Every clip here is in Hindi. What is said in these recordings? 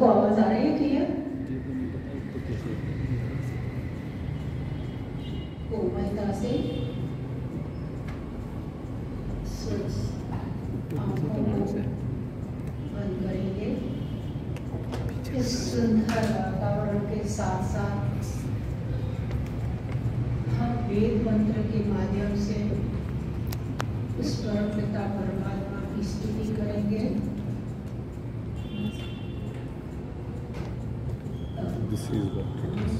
आवाज आ रही है क्लियर? कोमलता से बंद करेंगे। इस सुंदर वातावरण के साथ साथ हम वेद मंत्र के माध्यम से उस परम पिता परमात्मा की स्तुति करेंगे। This is what it is.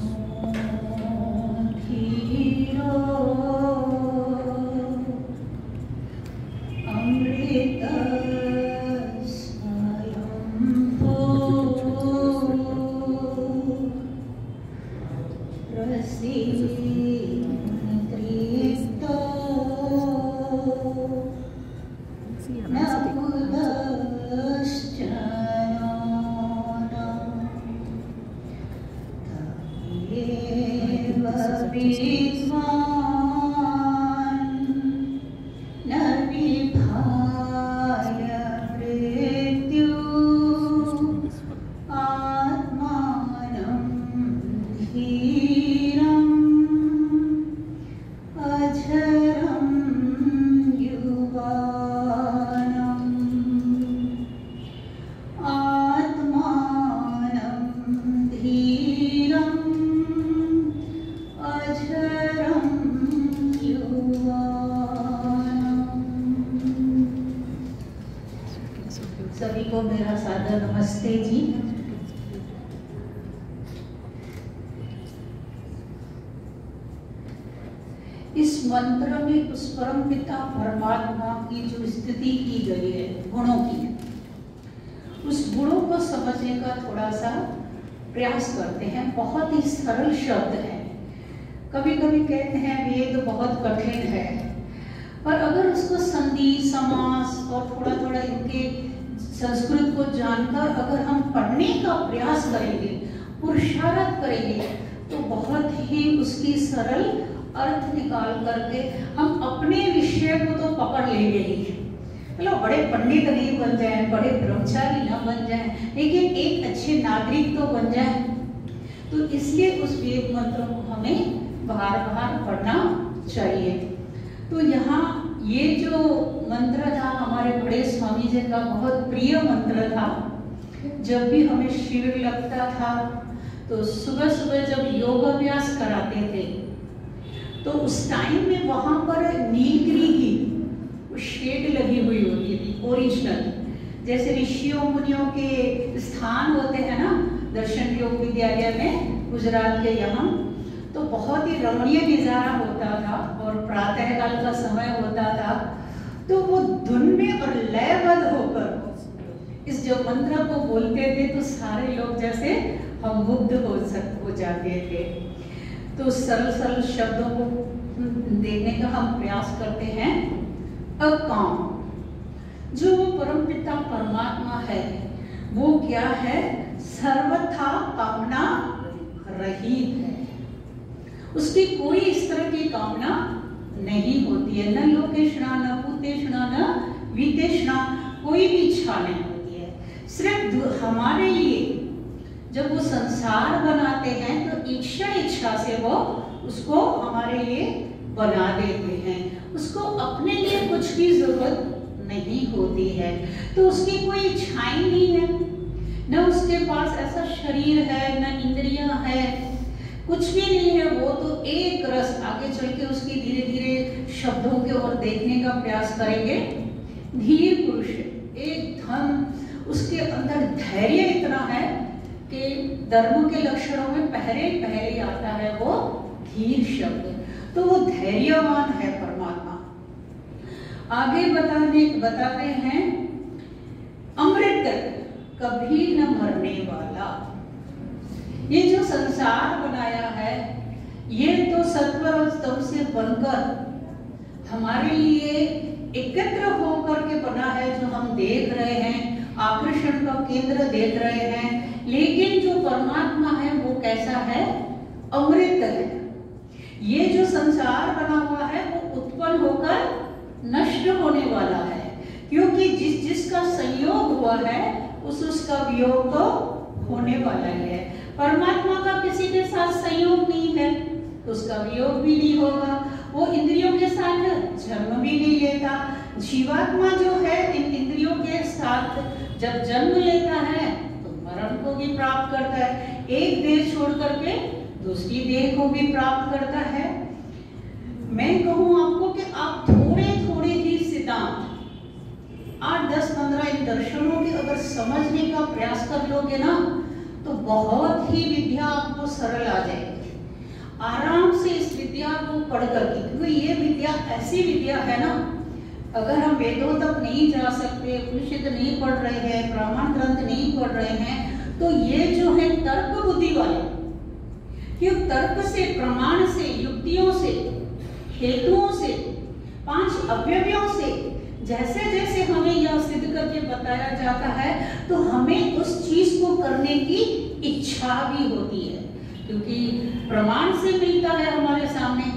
सभी को मेरा सादर नमस्ते जी। इस मंत्र में उस परम पिता परमात्मा की जो स्तुति की गई है गुणों की, उस गुणों को समझने का थोड़ा सा प्रयास करते हैं। बहुत ही सरल शब्द है। कभी कभी कहते हैं वेद बहुत कठिन है, पर अगर उसको संधि समास और थोड़ा थोड़ा इनके संस्कृत को जानकर अगर हम पढ़ने का प्रयास करेंगे, पुरुषार्थ करेंगे, तो बहुत ही उसकी सरल अर्थ निकाल करके हम अपने विषय को तो पकड़ लेंगे ही। मतलब बड़े पंडित नहीं बन जाए, बड़े ब्रह्मचारी न बन जाए, लेकिन एक अच्छे नागरिक तो बन जाए। तो इसलिए उस वेद मंत्र को हमें बार बार पढ़ना चाहिए। तो यहाँ ये जो मंत्र था हमारे बड़े स्वामी जी का बहुत प्रिय मंत्र था। जब भी हमें शिविर लगता था तो सुबह सुबह जब योग अभ्यास कराते थे तो उस टाइम में वहां पर नीलगिरी की शेड लगी हुई होती थी ओरिजिनल, जैसे ऋषियों मुनियों के स्थान होते हैं ना दर्शन योग विद्यालय में गुजरात के यहाँ, तो बहुत ही रमणीय नजारा होता था और प्रातः काल का समय होता था। तो वो धुन में और लयबद्ध होकर इस जो मंत्र को बोलते थे तो सारे लोग जैसे हम मुग्ध हो जाते थे। तो सरल सरल शब्दों को देखने का हम प्रयास करते हैं। अकाम, जो वो परम पिता परमात्मा है वो क्या है? सर्वथा कामना रहित है। उसकी कोई इस तरह की कामना नहीं होती है। न लोकेशना, न भूतेशना, न विदेशना, कोई भी इच्छा नहीं होती है। सिर्फ हमारे लिए जब वो संसार बनाते हैं तो इच्छा से वो उसको हमारे लिए बना देते हैं। उसको अपने लिए कुछ भी जरूरत नहीं होती है। तो उसकी कोई इच्छाएं नहीं है, न उसके पास ऐसा शरीर है, न इंद्रियां है, कुछ भी नहीं है। वो तो एक रस। आगे चल के उसकी धीरे धीरे शब्दों के ओर देखने का प्रयास करेंगे। धीर पुरुष, एकदम उसके अंदर धैर्य इतना है कि धर्म के लक्षणों में पहले आता है वो धीर शब्द। तो वो धैर्यवान है परमात्मा। आगे बताते हैं अमृत, कभी न मरने वाला। ये जो संसार बनाया है ये तो सत्व और तम से बनकर हमारे लिए एकत्र होकर के बना है, जो हम देख रहे हैं, आकर्षण का केंद्र देख रहे हैं। लेकिन जो परमात्मा है वो कैसा है? अमृत है। ये जो संसार बना हुआ है वो उत्पन्न होकर नष्ट होने वाला है, क्योंकि जिसका संयोग हुआ है उसका वियोग तो होने वाला ही है। परमात्मा का किसी के साथ संयोग नहीं है तो उसका वियोग भी नहीं होगा। वो इंद्रियों के साथ जन्म भी नहीं लेता। जीवात्मा जो है इन इंद्रियों के साथ जब जन्म लेता है तो मरण को भी प्राप्त करता है। एक देह छोड़ करके दूसरी देह को भी प्राप्त करता है। मैं कहूँ आपको कि आप थोड़े थोड़े ही सिद्धांत 8, 10, 15 इन दर्शनों के अगर समझने का प्रयास कर लोगे ना तो बहुत ही विद्या आपको सरल आ जाएगी। आराम से इस विद्या को पढ़ करके, क्योंकि ये विद्या ऐसी विद्या है ना, अगर हम वेदों तक नहीं जा सकते, उपनिषद नहीं पढ़ रहे हैं, ब्राह्मण ग्रंथ नहीं पढ़ रहे हैं, तो ये जो है तर्क बुद्धि वाले, कि तर्क से, प्रमाण से, युक्तियों से, हेतुओं से, 5 अवयवों से जैसे जैसे हमें यह सिद्ध करके बताया जाता है तो हमें उस चीज को करने की इच्छा भी होती है, क्योंकि प्रमाण से मिलता है हमारे सामने।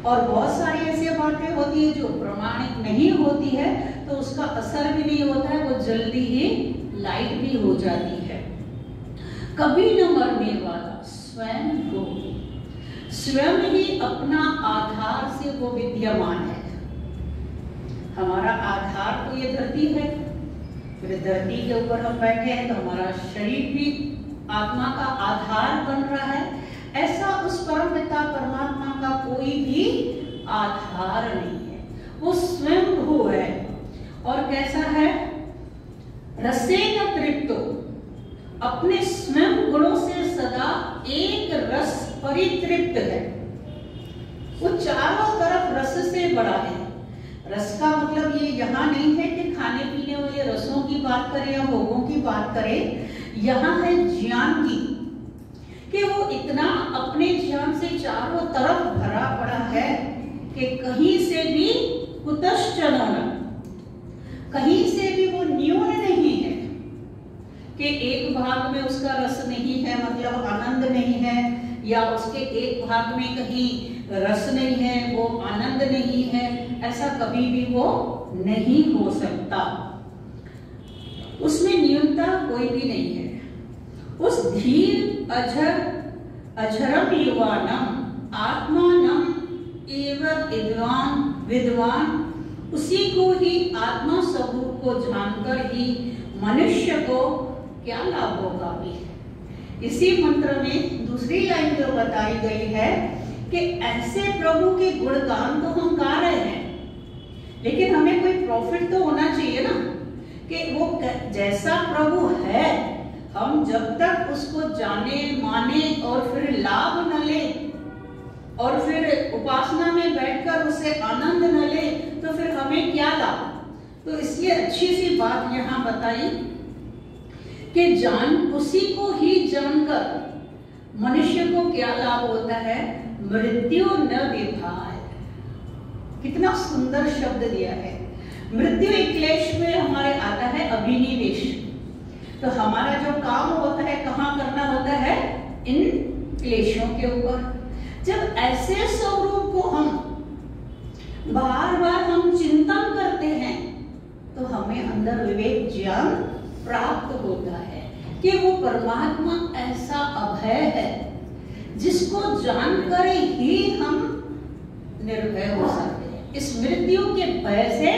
और बहुत सारी ऐसी बातें होती है जो प्रमाणिक नहीं होती है तो उसका असर भी नहीं होता है, वो जल्दी ही लाइट भी हो जाती है। कभी न मरने वाला स्वयं हो, स्वयं ही अपना आधार से वो विद्यमान है। हमारा आधार तो ये धरती है, फिर धरती के ऊपर हम बैठे हैं तो हमारा शरीर भी आत्मा का आधार बन रहा है। ऐसा उस परम पिता परमात्मा का कोई भी आधार नहीं है, वो स्वयं भू है। और कैसा है? रसेन तृप्तो, अपने स्वयं गुणों से सदा एक रस परितृप्त है। वो चारों तरफ रस से बड़ा है। रस का मतलब ये यहाँ नहीं है कि खाने पीने वाले रसों की बात करें या भोगों की बात करें, यहाँ है ज्ञान की, कि वो इतना अपने ज्ञान से चारों तरफ भरा पड़ा है कि कहीं से भी कुतश्चन न, कहीं से भी वो न्यून नहीं है कि एक भाग में उसका रस नहीं है मतलब आनंद नहीं है, या उसके एक भाग में कहीं रस नहीं है वो आनंद नहीं है। ऐसा कभी भी वो नहीं हो सकता, उसमें न्यूनता कोई भी नहीं है। उस धीर अजर अजरम युवानम आत्मानम एवं विद्वान, उसी को ही आत्मा स्वरूप को जानकर ही मनुष्य को क्या लाभ होगा भी। इसी मंत्र में दूसरी लाइन जो बताई गई है कि ऐसे प्रभु के गुणगान तो हम गा रहे हैं, लेकिन हमें कोई प्रॉफिट तो होना चाहिए ना, कि वो जैसा प्रभु है हम जब तक उसको जाने माने और फिर लाभ न ले और फिर उपासना में बैठकर उसे आनंद न ले तो फिर हमें क्या लाभ। तो इसलिए अच्छी सी बात यहाँ बताई कि जान उसी को ही जानकर मनुष्य को क्या लाभ होता है, मृत्यु न विभाय। कितना सुंदर शब्द दिया है। मृत्यु एक क्लेश में हमारे आता है अभिनिवेश। तो हमारा जो काम होता है कहाँ करना होता है, इन क्लेशों के ऊपर। जब ऐसे स्वरूप को हम बार बार हम चिंतन करते हैं तो हमें अंदर विवेक ज्ञान प्राप्त होता है कि वो परमात्मा ऐसा अभय है जिसको जानकर ही हम निर्भय हो सकते हैं। इस मृत्यु के भय से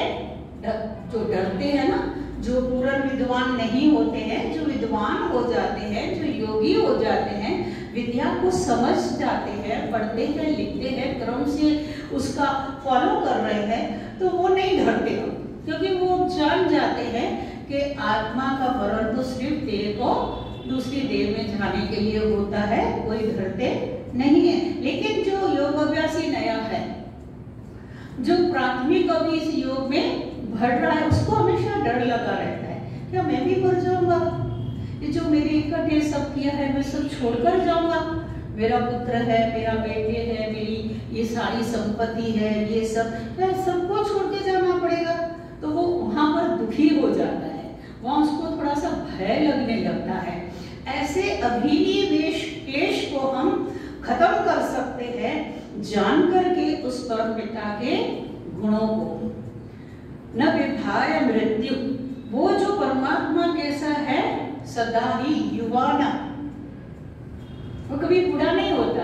जो डरते हैं ना, जो पूर्ण विद्वान नहीं होते हैं, जो विद्वान हो जाते हैं, जो योगी हो जाते हैं, विद्या को समझ जाते हैं, पढ़ते हैं, लिखते हैं, क्रम से उसका फॉलो कर रहे हैं, तो वो नहीं डरते, क्योंकि वो जान जाते हैं कि आत्मा का वरण तो सिर्फ देह को दूसरी देह में जाने के लिए होता है, कोई डरते नहीं है। लेकिन जो योग अभ्यासी नया है, जो प्राथमिक अभी इस योग में बढ़ रहा है, उसको हमेशा डर लगा रहता है, क्या मैं भी मर जाऊंगा, ये जो मेरे इकट्ठे सब किया है मैं सब छोड़कर जाऊंगा, मेरा पुत्र है, मेरा बेटे है, मेरी ये सारी संपत्ति है, ये सब सबको छोड़ के जाना पड़ेगा। तो वो वहां पर दुखी हो जाता है, वहां उसको थोड़ा सा भय लगने लगता है। ऐसे अभिनिवेश क्लेश को हम खत्म कर सकते हैं जान करके उस परम पिता के गुणों को। न विभाय मृत्यु, वो जो परमात्मा कैसा है सदा ही युवाना, वो कभी बूढ़ा नहीं होता,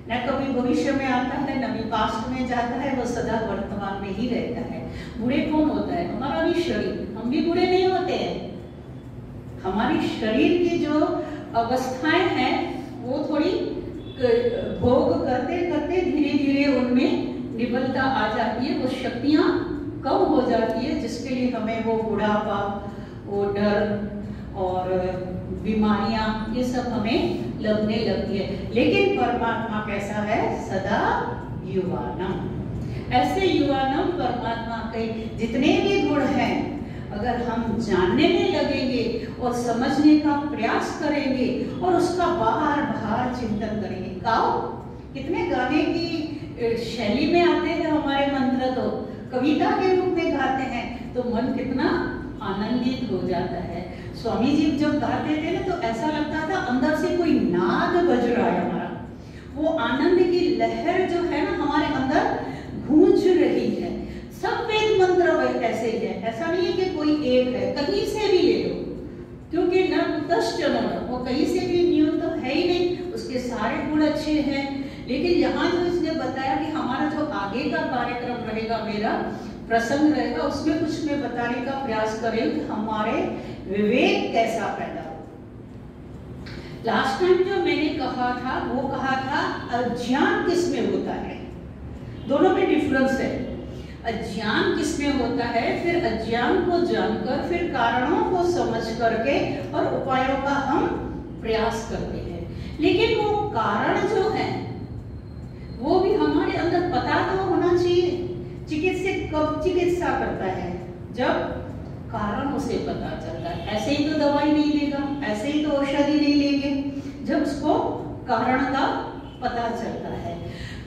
न कभी भविष्य में आता है, न भी पास्ट में जाता है, वो सदा वर्तमान में ही रहता है। बूढ़े कौन होता है? हमारा भी शरीर। हम भी बूढ़े नहीं होते हैं। हमारी शरीर की जो अवस्थाएं हैं वो थोड़ी भोग करते करते धीरे धीरे उनमें निबलता आ जाती है, वो शक्तियां कम हो जाती है, जिसके लिए हमें वो बुढ़ापा, वो डर और बीमारियां, ये सब हमें लगने लगती है। लेकिन परमात्मा कैसा है? सदा युवानम। ऐसे युवानम परमात्मा के जितने भी गुण हैं, अगर हम जानने में लगेंगे और समझने का प्रयास करेंगे और उसका बार बार चिंतन करेंगे। गाओ, कितने गाने की शैली में आते हैं हमारे मंत्र, तो कविता के रूप में गाते हैं तो मन कितना आनंदित हो जाता है। स्वामी जी जब गाते थे ना तो ऐसा लगता था अंदर से कोई नाद बज रहा है हमारा, वो आनंद की लहर जो है ना हमारे अंदर गूंज रही है। सब वेद मंत्र ऐसे ही है, ऐसा नहीं है कि कोई एक है, कहीं से भी ले लो, क्योंकि न कुतश्चन, वो कहीं से भी न्यून तो है ही नहीं, उसके सारे गुण अच्छे हैं। लेकिन यहाँ जो इसने बताया कि हमारा जो आगे का कार्यक्रम रहेगा, मेरा प्रसंग रहेगा, उसमें कुछ मैं बताने का प्रयास करें कि हमारे विवेक कैसा पैदा हो। लास्ट टाइम जो मैंने कहा था वो कहा था अज्ञान किसमें होता है, दोनों में डिफरेंस है। अज्ञान किसमें होता है? फिर अज्ञान को जानकर फिर कारणों को समझ करके और उपायों का हम प्रयास करते हैं। लेकिन वो कारण जो है वो भी हमारे अंदर पता तो होना चाहिए। चिकित्सक कब चिकित्सा करता है? जब कारण उसे पता चलता है। ऐसे ही तो दवाई नहीं लेगा, ऐसे ही तो औषधि नहीं लेंगे, जब उसको कारण का पता चलता है।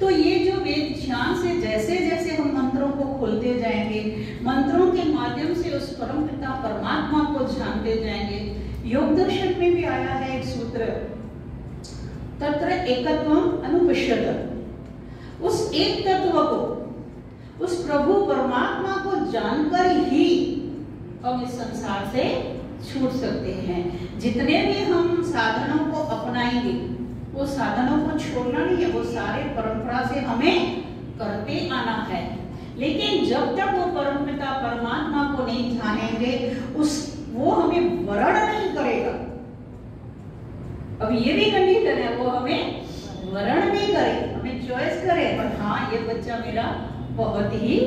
तो ये जो वेद ज्ञान से जैसे जैसे हम मंत्रों को खोलते जाएंगे, मंत्रों के माध्यम से उस परम पिता परमात्मा को जानते जाएंगे। योग दर्शन में भी आया है एक सूत्र, तत्र एकत्वम अनुपश्यत। उस एक तत्व को, उस प्रभु परमात्मा को जानकर ही हम इस संसार से छूट सकते हैं। जितने भी हम साधनों को अपनाएंगे, वो साधनों को छोड़ना नहीं है, वो सारे परंपरा से हमें करते आना है। लेकिन जब तक वो परमपिता परमात्मा को नहीं जानेंगे, वो हमें वरण नहीं करेगा। अब ये भी कंडीशन है, वो हमें वरण नहीं करे, हमें चॉइस करे, पर हाँ ये बच्चा मेरा बहुत ही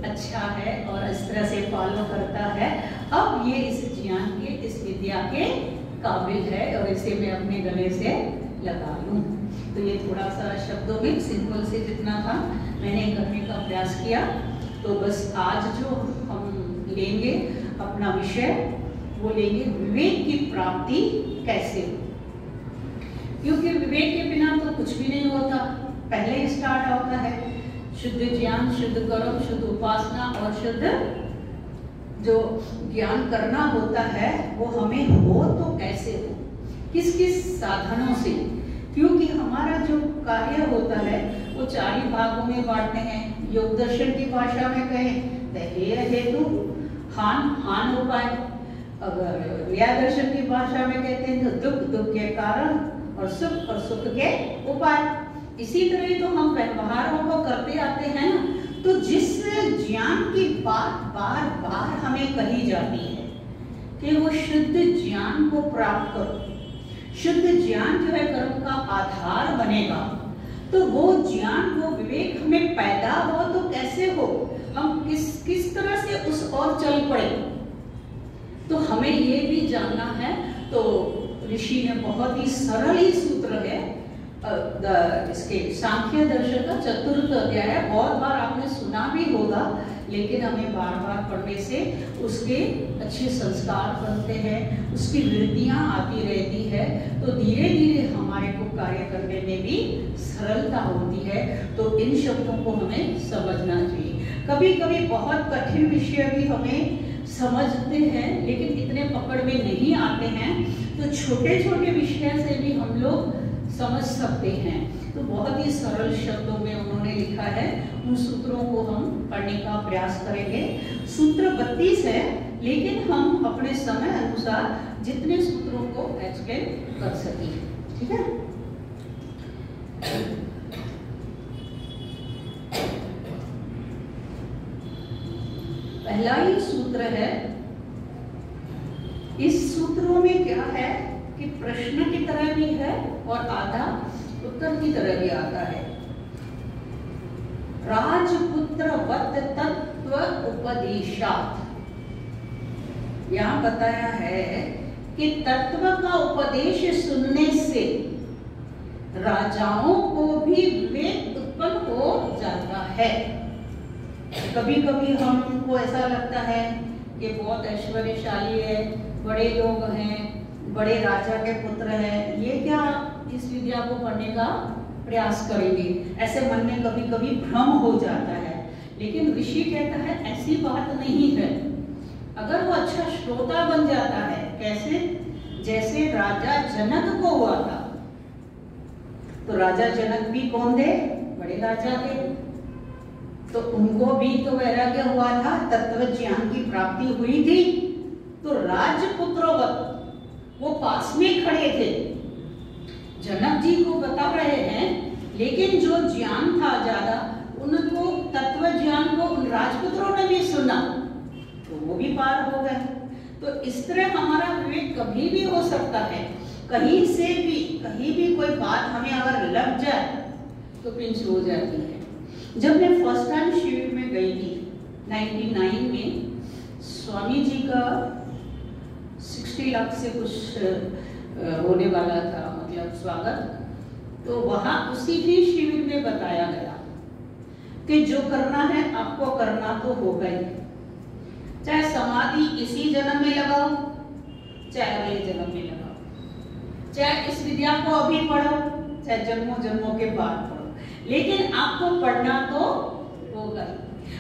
अच्छा है और इस तरह से फॉलो करता है, अब ये इस ज्ञान के, इस विद्या के काबिल है और इसे मैं अपने गले से लगा लूं। तो ये थोड़ा सा शब्दों में सिंपल से जितना था मैंने करने का प्रयास किया। तो बस आज जो हम लेंगे अपना विषय, वो लेंगे विवेक की प्राप्ति कैसे हो। क्योंकि विवेक के बिना तो कुछ भी नहीं होता। पहले ही स्टार्ट होता है शुद्ध ज्ञान, शुद्ध कर्म, शुद्ध उपासना और शुद्ध जो ज्ञान करना होता है वो हमें हो तो कैसे हो, किस किस साधनों से। क्योंकि हमारा जो कार्य होता है वो 4 ही भागों में बांटते हैं। योग दर्शन की भाषा में कहें तो हेतु, हान उपाय। अगर क्रिया दर्शन की भाषा में कहते हैं तो दुख के कारण और सुख के उपाय। इसी तरह तो हम व्यवहारों को करते आते हैं ना, तो जिस ज्ञान की बात बार बार हमें कही जाती है कि वो शुद्ध ज्ञान को प्राप्त करो, शुद्ध ज्ञान जो है कर्म का आधार बनेगा, तो वो ज्ञान, वो विवेक हमें पैदा हो तो कैसे हो, हम किस तरह से उस ओर चल पड़े, तो हमें ये भी जानना है। तो ऋषि ने बहुत ही सरल ही सूत्र है, इसके सांख्य दर्शन का 4th अध्याय है। बहुत बार आपने सुना भी होगा, लेकिन हमें बार बार पढ़ने से उसके अच्छे संस्कार बनते हैं, उसकी वृत्तियां आती रहती है, तो धीरे धीरे हमारे को कार्य करने में भी सरलता होती है। तो इन शब्दों को हमें समझना चाहिए। कभी कभी बहुत कठिन विषय भी हमें समझते हैं लेकिन इतने पकड़ में नहीं आते हैं, तो छोटे छोटे विषय से भी हम लोग समझ सकते हैं। तो बहुत ही सरल शब्दों में उन्होंने लिखा है, उन सूत्रों को हम पढ़ने का प्रयास करेंगे। सूत्र 32 है, लेकिन हम अपने समय अनुसार जितने सूत्रों को एक्सप्लेन कर सके। ठीक है, पहला ही सूत्र है। इस सूत्रों में क्या है कि प्रश्न की तरह भी है और आधा उत्तर की तरह भी आता है। राजपुत्र वत तत्व उपदेशात्, यहाँ बताया है कि तत्व का उपदेश सुनने से राजाओं को भी विवेक उत्पन्न हो जाता है। कभी कभी हमको ऐसा लगता है कि बहुत ऐश्वर्यशाली है, बड़े लोग हैं, बड़े राजा के पुत्र हैं, ये क्या इस विद्या को पढ़ने का प्रयास करेंगे, ऐसे मन में कभी कभी भ्रम हो जाता है। लेकिन ऋषि कहता है ऐसी बात नहीं है। अगर वो अच्छा श्रोता बन जाता है, कैसे? जैसे राजा जनक को हुआ था। तो राजा जनक भी कौन थे? बड़े राजा थे, तो उनको भी तो वैराग्य हुआ था, तत्व ज्ञान की प्राप्ति हुई थी। तो राजपुत्रवत वो पास में खड़े थे, जनक जी को बता रहे हैं, लेकिन जो ज्ञान था ज्यादा, उनको तत्व ज्ञान को उन राजपुत्रों ने भी सुना, तो वो भी पार हो गए। तो इस तरह हमारा विवेक कभी भी हो सकता है, कहीं से भी कहीं भी कोई बात हमें अगर लग जाए तो पिंच हो जाती है। जब मैं फर्स्ट टाइम शिविर में गई थी 99 में, स्वामी जी का 60 लाख से कुछ होने वाला था, मतलब स्वागत। तो वहां उसी ही शिविर में बताया गया कि जो करना है आपको करना तो होगा ही, चाहे समाधि इसी जन्म में लगाओ, चाहे अगले जन्म में लगाओ, चाहे इस विद्या को अभी पढ़ो, चाहे जन्मों जन्मों के बाद पढ़ो, लेकिन आपको पढ़ना तो होगा ही।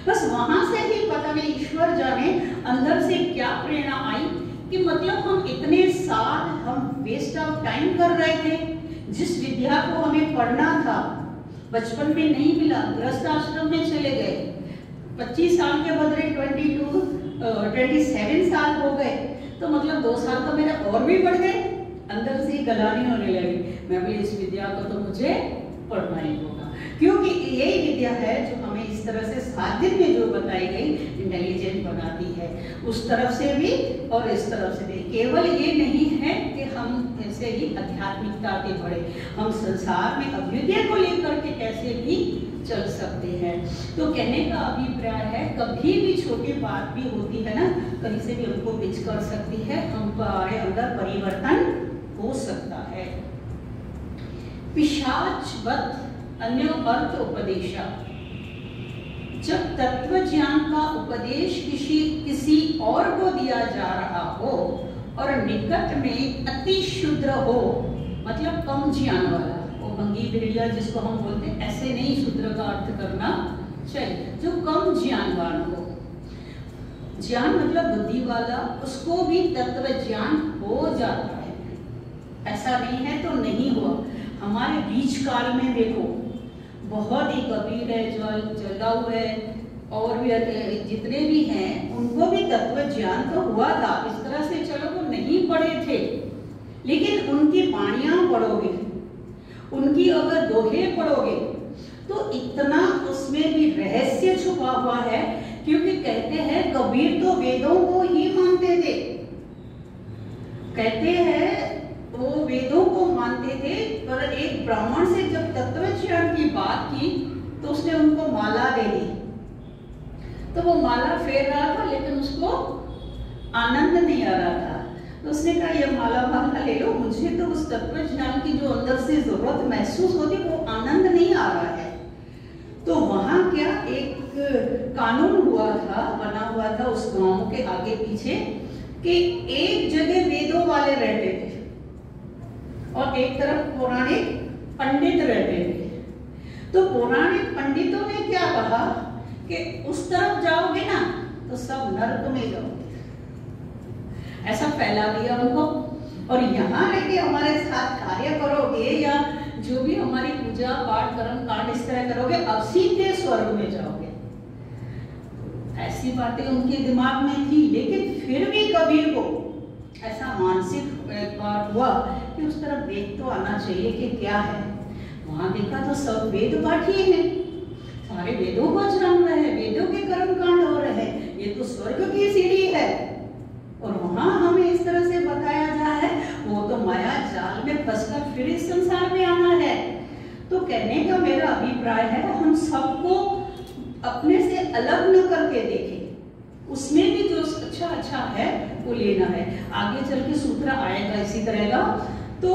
बस वहां से ही पता नहीं ईश्वर जाने अंदर से क्या प्रेरणा आई कि मतलब हम इतने साल हम वेस्ट ऑफ टाइम कर रहे थे। जिस विद्या को हमें पढ़ना था बचपन में नहीं मिला, गृहस्थ आश्रम में चले गए, 25 साल के बदले 27 साल हो गए, तो मतलब 2 साल तो मेरे और भी बढ़ गए। अंदर से गलानी होने लगी, मैं बोली इस विद्या को तो मुझे पढ़ना ही होगा, क्योंकि यही विद्या है जो हमें इस तरह से 7 दिन में जो बताई गई इंटेलिजेंट बनाती है, उस तरफ से भी और इस तरफ से भी। केवल ये नहीं है कि हम ऐसे ही आध्यात्मिकता के बढ़े, हम संसार में अभ्युदय को लेकर के कैसे भी चल सकते हैं। तो कहने का अभिप्राय है, कभी भी छोटी बात भी होती है ना, कहीं से भी हमको पिच कर सकती है, हमारे अंदर परिवर्तन हो सकता है। पिशाचवत अन्य अर्थ उपदेशा, जब तत्व ज्ञान का उपदेश किसी और को दिया जा रहा हो और निकट में अति शुद्र हो, मतलब कम ज्ञान वाला, वो भंगी भेड़िया जिसको हम बोलते हैं, ऐसे नहीं शुद्र का अर्थ करना चाहिए, जो कम ज्ञानवान हो। ज्ञान मतलब बुद्धि वाला, उसको भी तत्व ज्ञान हो जाता है, ऐसा नहीं है तो नहीं हुआ। हमारे बीच काल में देखो, बहुत ही कबीर है, जलाऊ है, और भी जितने भी हैं, उनको भी तत्व ज्ञान तो हुआ था। इस तरह से चलो वो नहीं पढ़े थे, लेकिन उनकी वाणियां पढ़ोगे, उनकी अगर दोहे पढ़ोगे तो इतना उसमें भी रहस्य छुपा हुआ है। क्योंकि कहते हैं कबीर तो वेदों को ही मानते थे, कहते हैं वो वेदों को मानते थे, पर एक ब्राह्मण से जब तत्व ज्ञान की बात की तो उसने उनको माला दे दी, तो वो माला फेर रहा था लेकिन उसको आनंद नहीं आ रहा था। तो उसने कहा ये माला ले लो, मुझे तो उस तत्व ज्ञान की जो अंदर से जरूरत महसूस होती वो आनंद नहीं आ रहा है। तो वहां क्या एक कानून हुआ था, बना हुआ था उस गांव के आगे पीछे, कि एक जगह वेदों वाले रहते थे और एक तरफ पौराणिक पंडित रहते थे। तो पौराणिक पंडितों ने क्या कहा कि उस तरफ जाओगे ना तो सब नरक में जाओगे, ऐसा फैला दिया उनको। और यहाँ रह के हमारे साथ कार्य करोगे या जो भी हमारी पूजा पाठ कर्म कांड इस तरह करोगे, अब सीधे स्वर्ग में जाओगे। ऐसी बातें उनके दिमाग में थी, लेकिन फिर भी कबीर को ऐसा मानसिक एक बार हुआ कि उस तरफ देख तो आना चाहिए कि क्या है। वहां देखा तो सब वेद पाठी हैं, सारे वेदों को जान रहे हैं, वेदों के कर्म कांड हो रहे हैं, ये तो स्वर्ग की सीढ़ी है। और वहां हमें इस तरह से बताया जा है वो तो माया जाल में फंसकर फिर इस संसार में आना है। तो कहने का मेरा अभिप्राय है हम सबको अपने से अलग न करके देखें, उसमें भी जो अच्छा है वो लेना है। आगे चल के सूत्र आएगा इसी तरह का। तो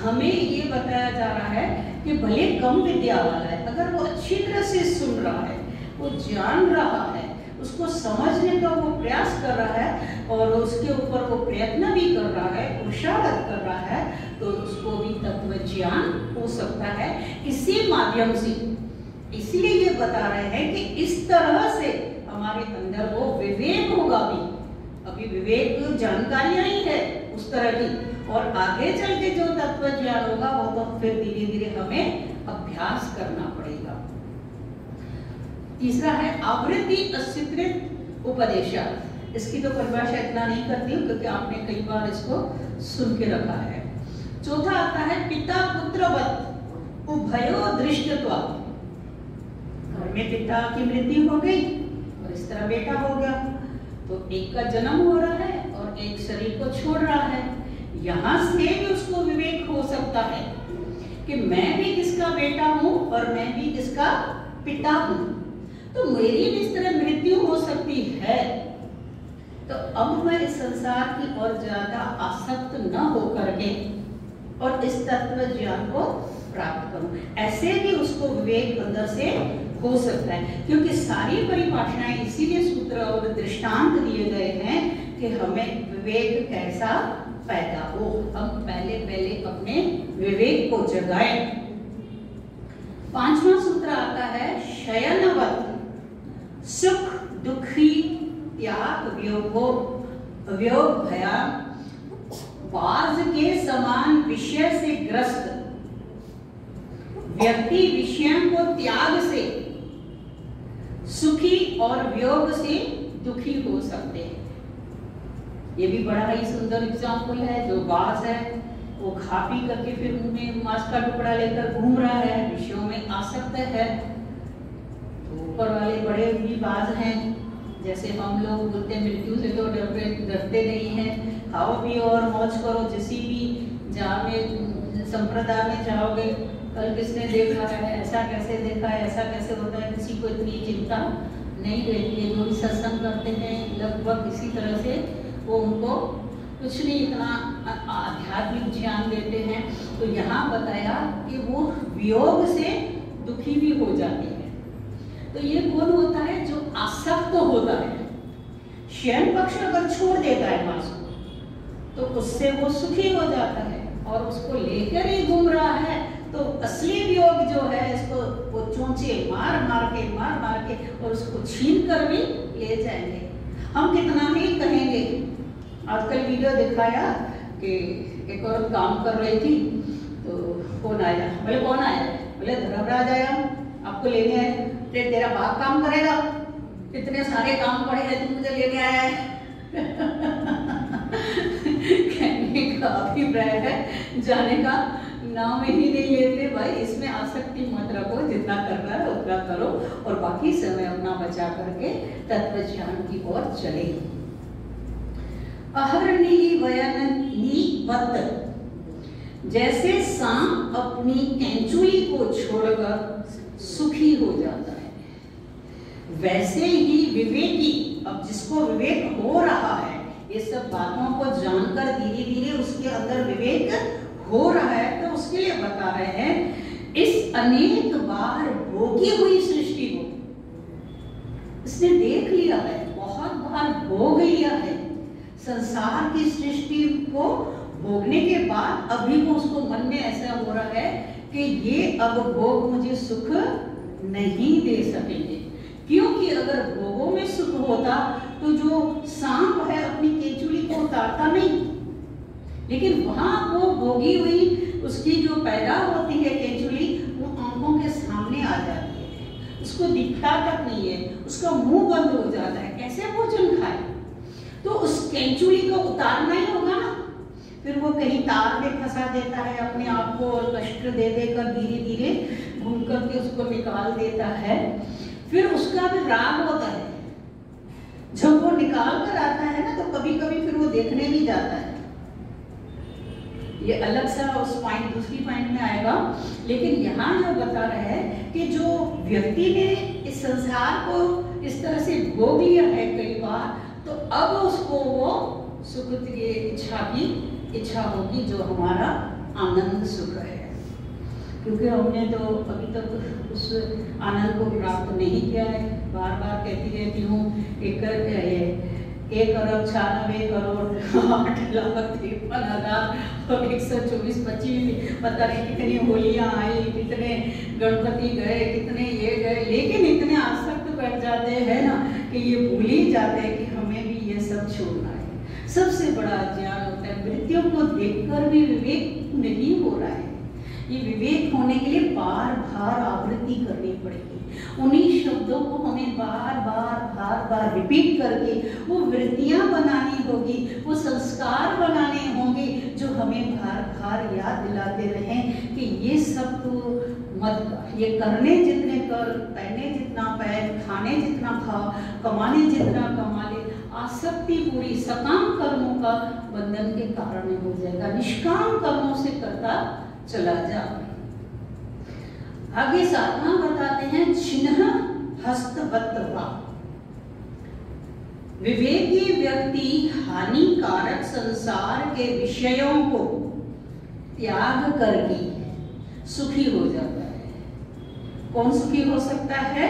हमें ये बताया जा रहा है कि भले कम विद्या वाला है, अगर वो अच्छी तरह से सुन रहा है, वो जान रहा है, उसको समझने का वो प्रयास कर रहा है और उसके ऊपर वो प्रयत्न भी कर रहा है, पुरुषार्थ कर रहा है, तो उसको भी तत्व ज्ञान हो सकता है इसी माध्यम से। इसलिए ये बता रहे हैं कि इस तरह से हमारे अंदर वो विवेक होगा भी। अभी विवेक जानकारियां ही है उस तरह की, और आगे चल के जो तत्व ज्ञान होगा वो तो फिर धीरे धीरे हमें अभ्यास करना पड़ेगा। तीसरा है आवृत्ति अस्वीकृत उपदेशा। इसकी तो परिभाषा इतना नहीं करती हूँ क्योंकि आपने कई बार इसको सुन के रखा है। चौथा आता है पिता पुत्रवत उभयो दृष्टत्वा। घर में पिता की मृत्यु हो गई और इस तरह बेटा हो गया, तो एक का जन्म हो रहा है और एक शरीर को छोड़ रहा है। यहाँ से भी उसको विवेक हो सकता है कि मैं भी किसका बेटा हूँ और मैं भी किसका पिता हूँ, तो मेरी भी इस तरह मृत्यु हो सकती है। तो अब मैं इस संसार की और ज्यादा आसक्त न होकर के और इस तत्व ज्ञान को प्राप्त करूं, ऐसे भी उसको विवेक अंदर से हो सकता है। क्योंकि सारी परिभाषाएं इसीलिए सूत्र और दृष्टांत दिए गए हैं कि हमें विवेक कैसा पैदा हो, हम पहले अपने विवेक को जगाएं। पांचवा सूत्र आता है शयनवत सुख दुखी त्याग वियोग भया बाज के समान विषय से ग्रस्त व्यक्ति विषयों को त्याग से सुखी और वियोग से दुखी हो सकते हैं। ये भी बड़ा ही सुंदर एग्जाम्पल है। जो बाज है वो खा पी करके फिर मुंह में मांस का टुकड़ा लेकर घूम रहा है, विषयों में आसक्त है। तो ऊपर वाले बड़े भी बाज हैं, जैसे हम लोग बोलते हैं मृत्यु से तो डरते नहीं हैं, खाओ पियो और मौज करो। जिसी भी जहाँ में संप्रदाय में जाओगे, कल किसने देखा है, ऐसा कैसे देखा है, ऐसा कैसे होता है, किसी को इतनी चिंता नहीं रहती है। जो भी सत्संग करते हैं लगभग इसी तरह से वो उनको कुछ नहीं इतना आध्यात्मिक ज्ञान देते हैं। तो यहाँ बताया कि वो वियोग से दुखी भी हो जाते हैं। तो ये कौन होता है? जो आसक्त होता है। शयन पक्ष अगर छोड़ देता है मांस को तो उससे वो सुखी हो जाता है, और उसको लेकर ही घूम रहा है तो असली वियोग जो है इसको वो चोंचे मार मार के और उसको छीन कर भी ले जाएंगे। हम कितना ही कहेंगे। आजकल वीडियो दिखाया कि एक औरत काम कर रही थी तो फोन आया, बोले कौन आया? बोले धर्मराज आया आपको लेने आए। तेरा बाप काम करेगा, इतने सारे काम पड़े हैं, तू मुझे लेने आया है। कहने का अभिप्राय है जाने का नाम ही नहीं लेते भाई। इसमें आसक्ति मत रखो, जितना करना है उतना करो और बाकी समय अपना बचा करके तत्व ज्ञान की ओर चले। अहरणी वयननीवत, जैसे सांप अपनी कैंचुली को छोड़कर सुखी हो जाता है, वैसे ही विवेकी, अब जिसको विवेक हो रहा है, ये सब बातों को जानकर धीरे धीरे उसके अंदर विवेक हो रहा है, तो उसके लिए बता रहे हैं इस अनेक बार भोगी हुई सृष्टि को इसने देख लिया है, बहुत बार भोग लिया है। संसार की सृष्टि को भोगने के बाद अभी वो उसको मन में ऐसा हो रहा है कि ये अब भोग मुझे सुख नहीं दे सकेंगे। क्योंकि अगर भोगों में सुख होता तो जो सांप है अपनी केंचुली को उतारता नहीं, लेकिन वहां वो भोगी हुई उसकी जो पैदा होती है केंचुली, वो आंखों के सामने आ जाती है, उसको दिखता तक नहीं है, उसका मुंह बंद हो जाता है, कैसे भोजन खाए। तो उस केंचुली को उतारना ही होगा ना। फिर वो कहीं तार में फंसा देता है अपने आप को और कष्ट दे देकर धीरे धीरे घूम करके उसको निकाल देता है। फिर उसका भी राग होता है, जब वो निकाल कर आता है ना तो कभी कभी फिर वो देखने भी जाता है। ये अलग सा उस पॉइंट दूसरी पॉइंट में आएगा, लेकिन यहाँ जो बता रहे हैं कि जो व्यक्ति ने इस संसार को इस तरह से भोग लिया है कई बार, तो अब उसको वो सुख की इच्छा होगी जो हमारा आनंद सुख है। क्योंकि हमने तो अभी तक उस आनंद को प्राप्त नहीं किया है। बार बार कहती रहती हूँ 1,48,53,124,25 पता नहीं कितनी होलियां आई, कितने गणपति गए, कितने ये गए, लेकिन इतने आसक्त बैठ जाते हैं ना कि ये भूल ही जाते हैं कि हमें भी ये सब छोड़ना है। सबसे बड़ा ज्ञान होता है, मृत्यु को देखकर भी विवेक नहीं हो रहा है। ये विवेक होने के लिए बार बार आवृत्ति करनी पड़ेगी। उन्हीं शब्दों को हमें बार बार रिपीट करके वो वृत्तियां बनानी होगी, वो संस्कार बनाने होंगे जो हमें बार याद दिलाते रहें कि ये सब तो मत कर, ये करने जितने कर, पहने जितना पहन, खाने जितना खा, कमाने जितना कमा ले। आसक्ति पूरी सकाम कर्मों का बंधन के कारण हो जाएगा। निष्काम कर्मों से करता चला जा। आगे साधना बताते हैं, चिन्ह हस्तवत्वा। विवेकी व्यक्ति हानिकारक संसार के विषयों को त्याग करके सुखी हो जाता है। कौन सुखी हो सकता है?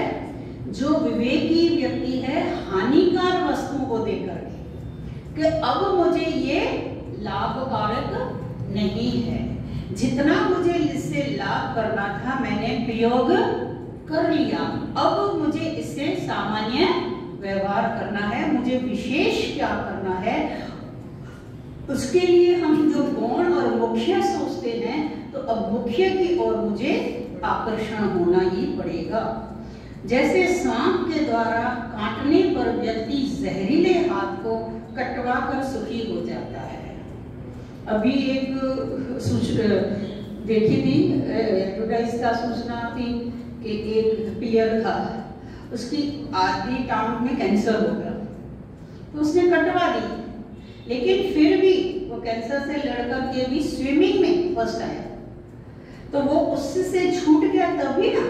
जो विवेकी व्यक्ति है हानिकार वस्तुओं को देख करके कि अब मुझे ये लाभकारक नहीं है, जितना मुझे इससे लाभ करना था मैंने प्रयोग कर लिया, अब मुझे इससे सामान्य व्यवहार करना है, मुझे विशेष क्या करना है। उसके लिए हम जो गौण और मुख्य सोचते हैं, तो अब मुख्य की ओर मुझे आकर्षण होना ही पड़ेगा। जैसे सांप के द्वारा काटने पर व्यक्ति जहरीले हाथ को कटवा कर सुखी हो जाता है। अभी एक देखी थी एडवर्टाइज का सूचना थी कि एक पियर था, उसकी आधी टांग में कैंसर हो गया, तो उसने कटवा दी, लेकिन फिर भी वो कैंसर से लड़कर के भी स्विमिंग में फर्स्ट आया। तो वो उससे छूट गया तभी ना।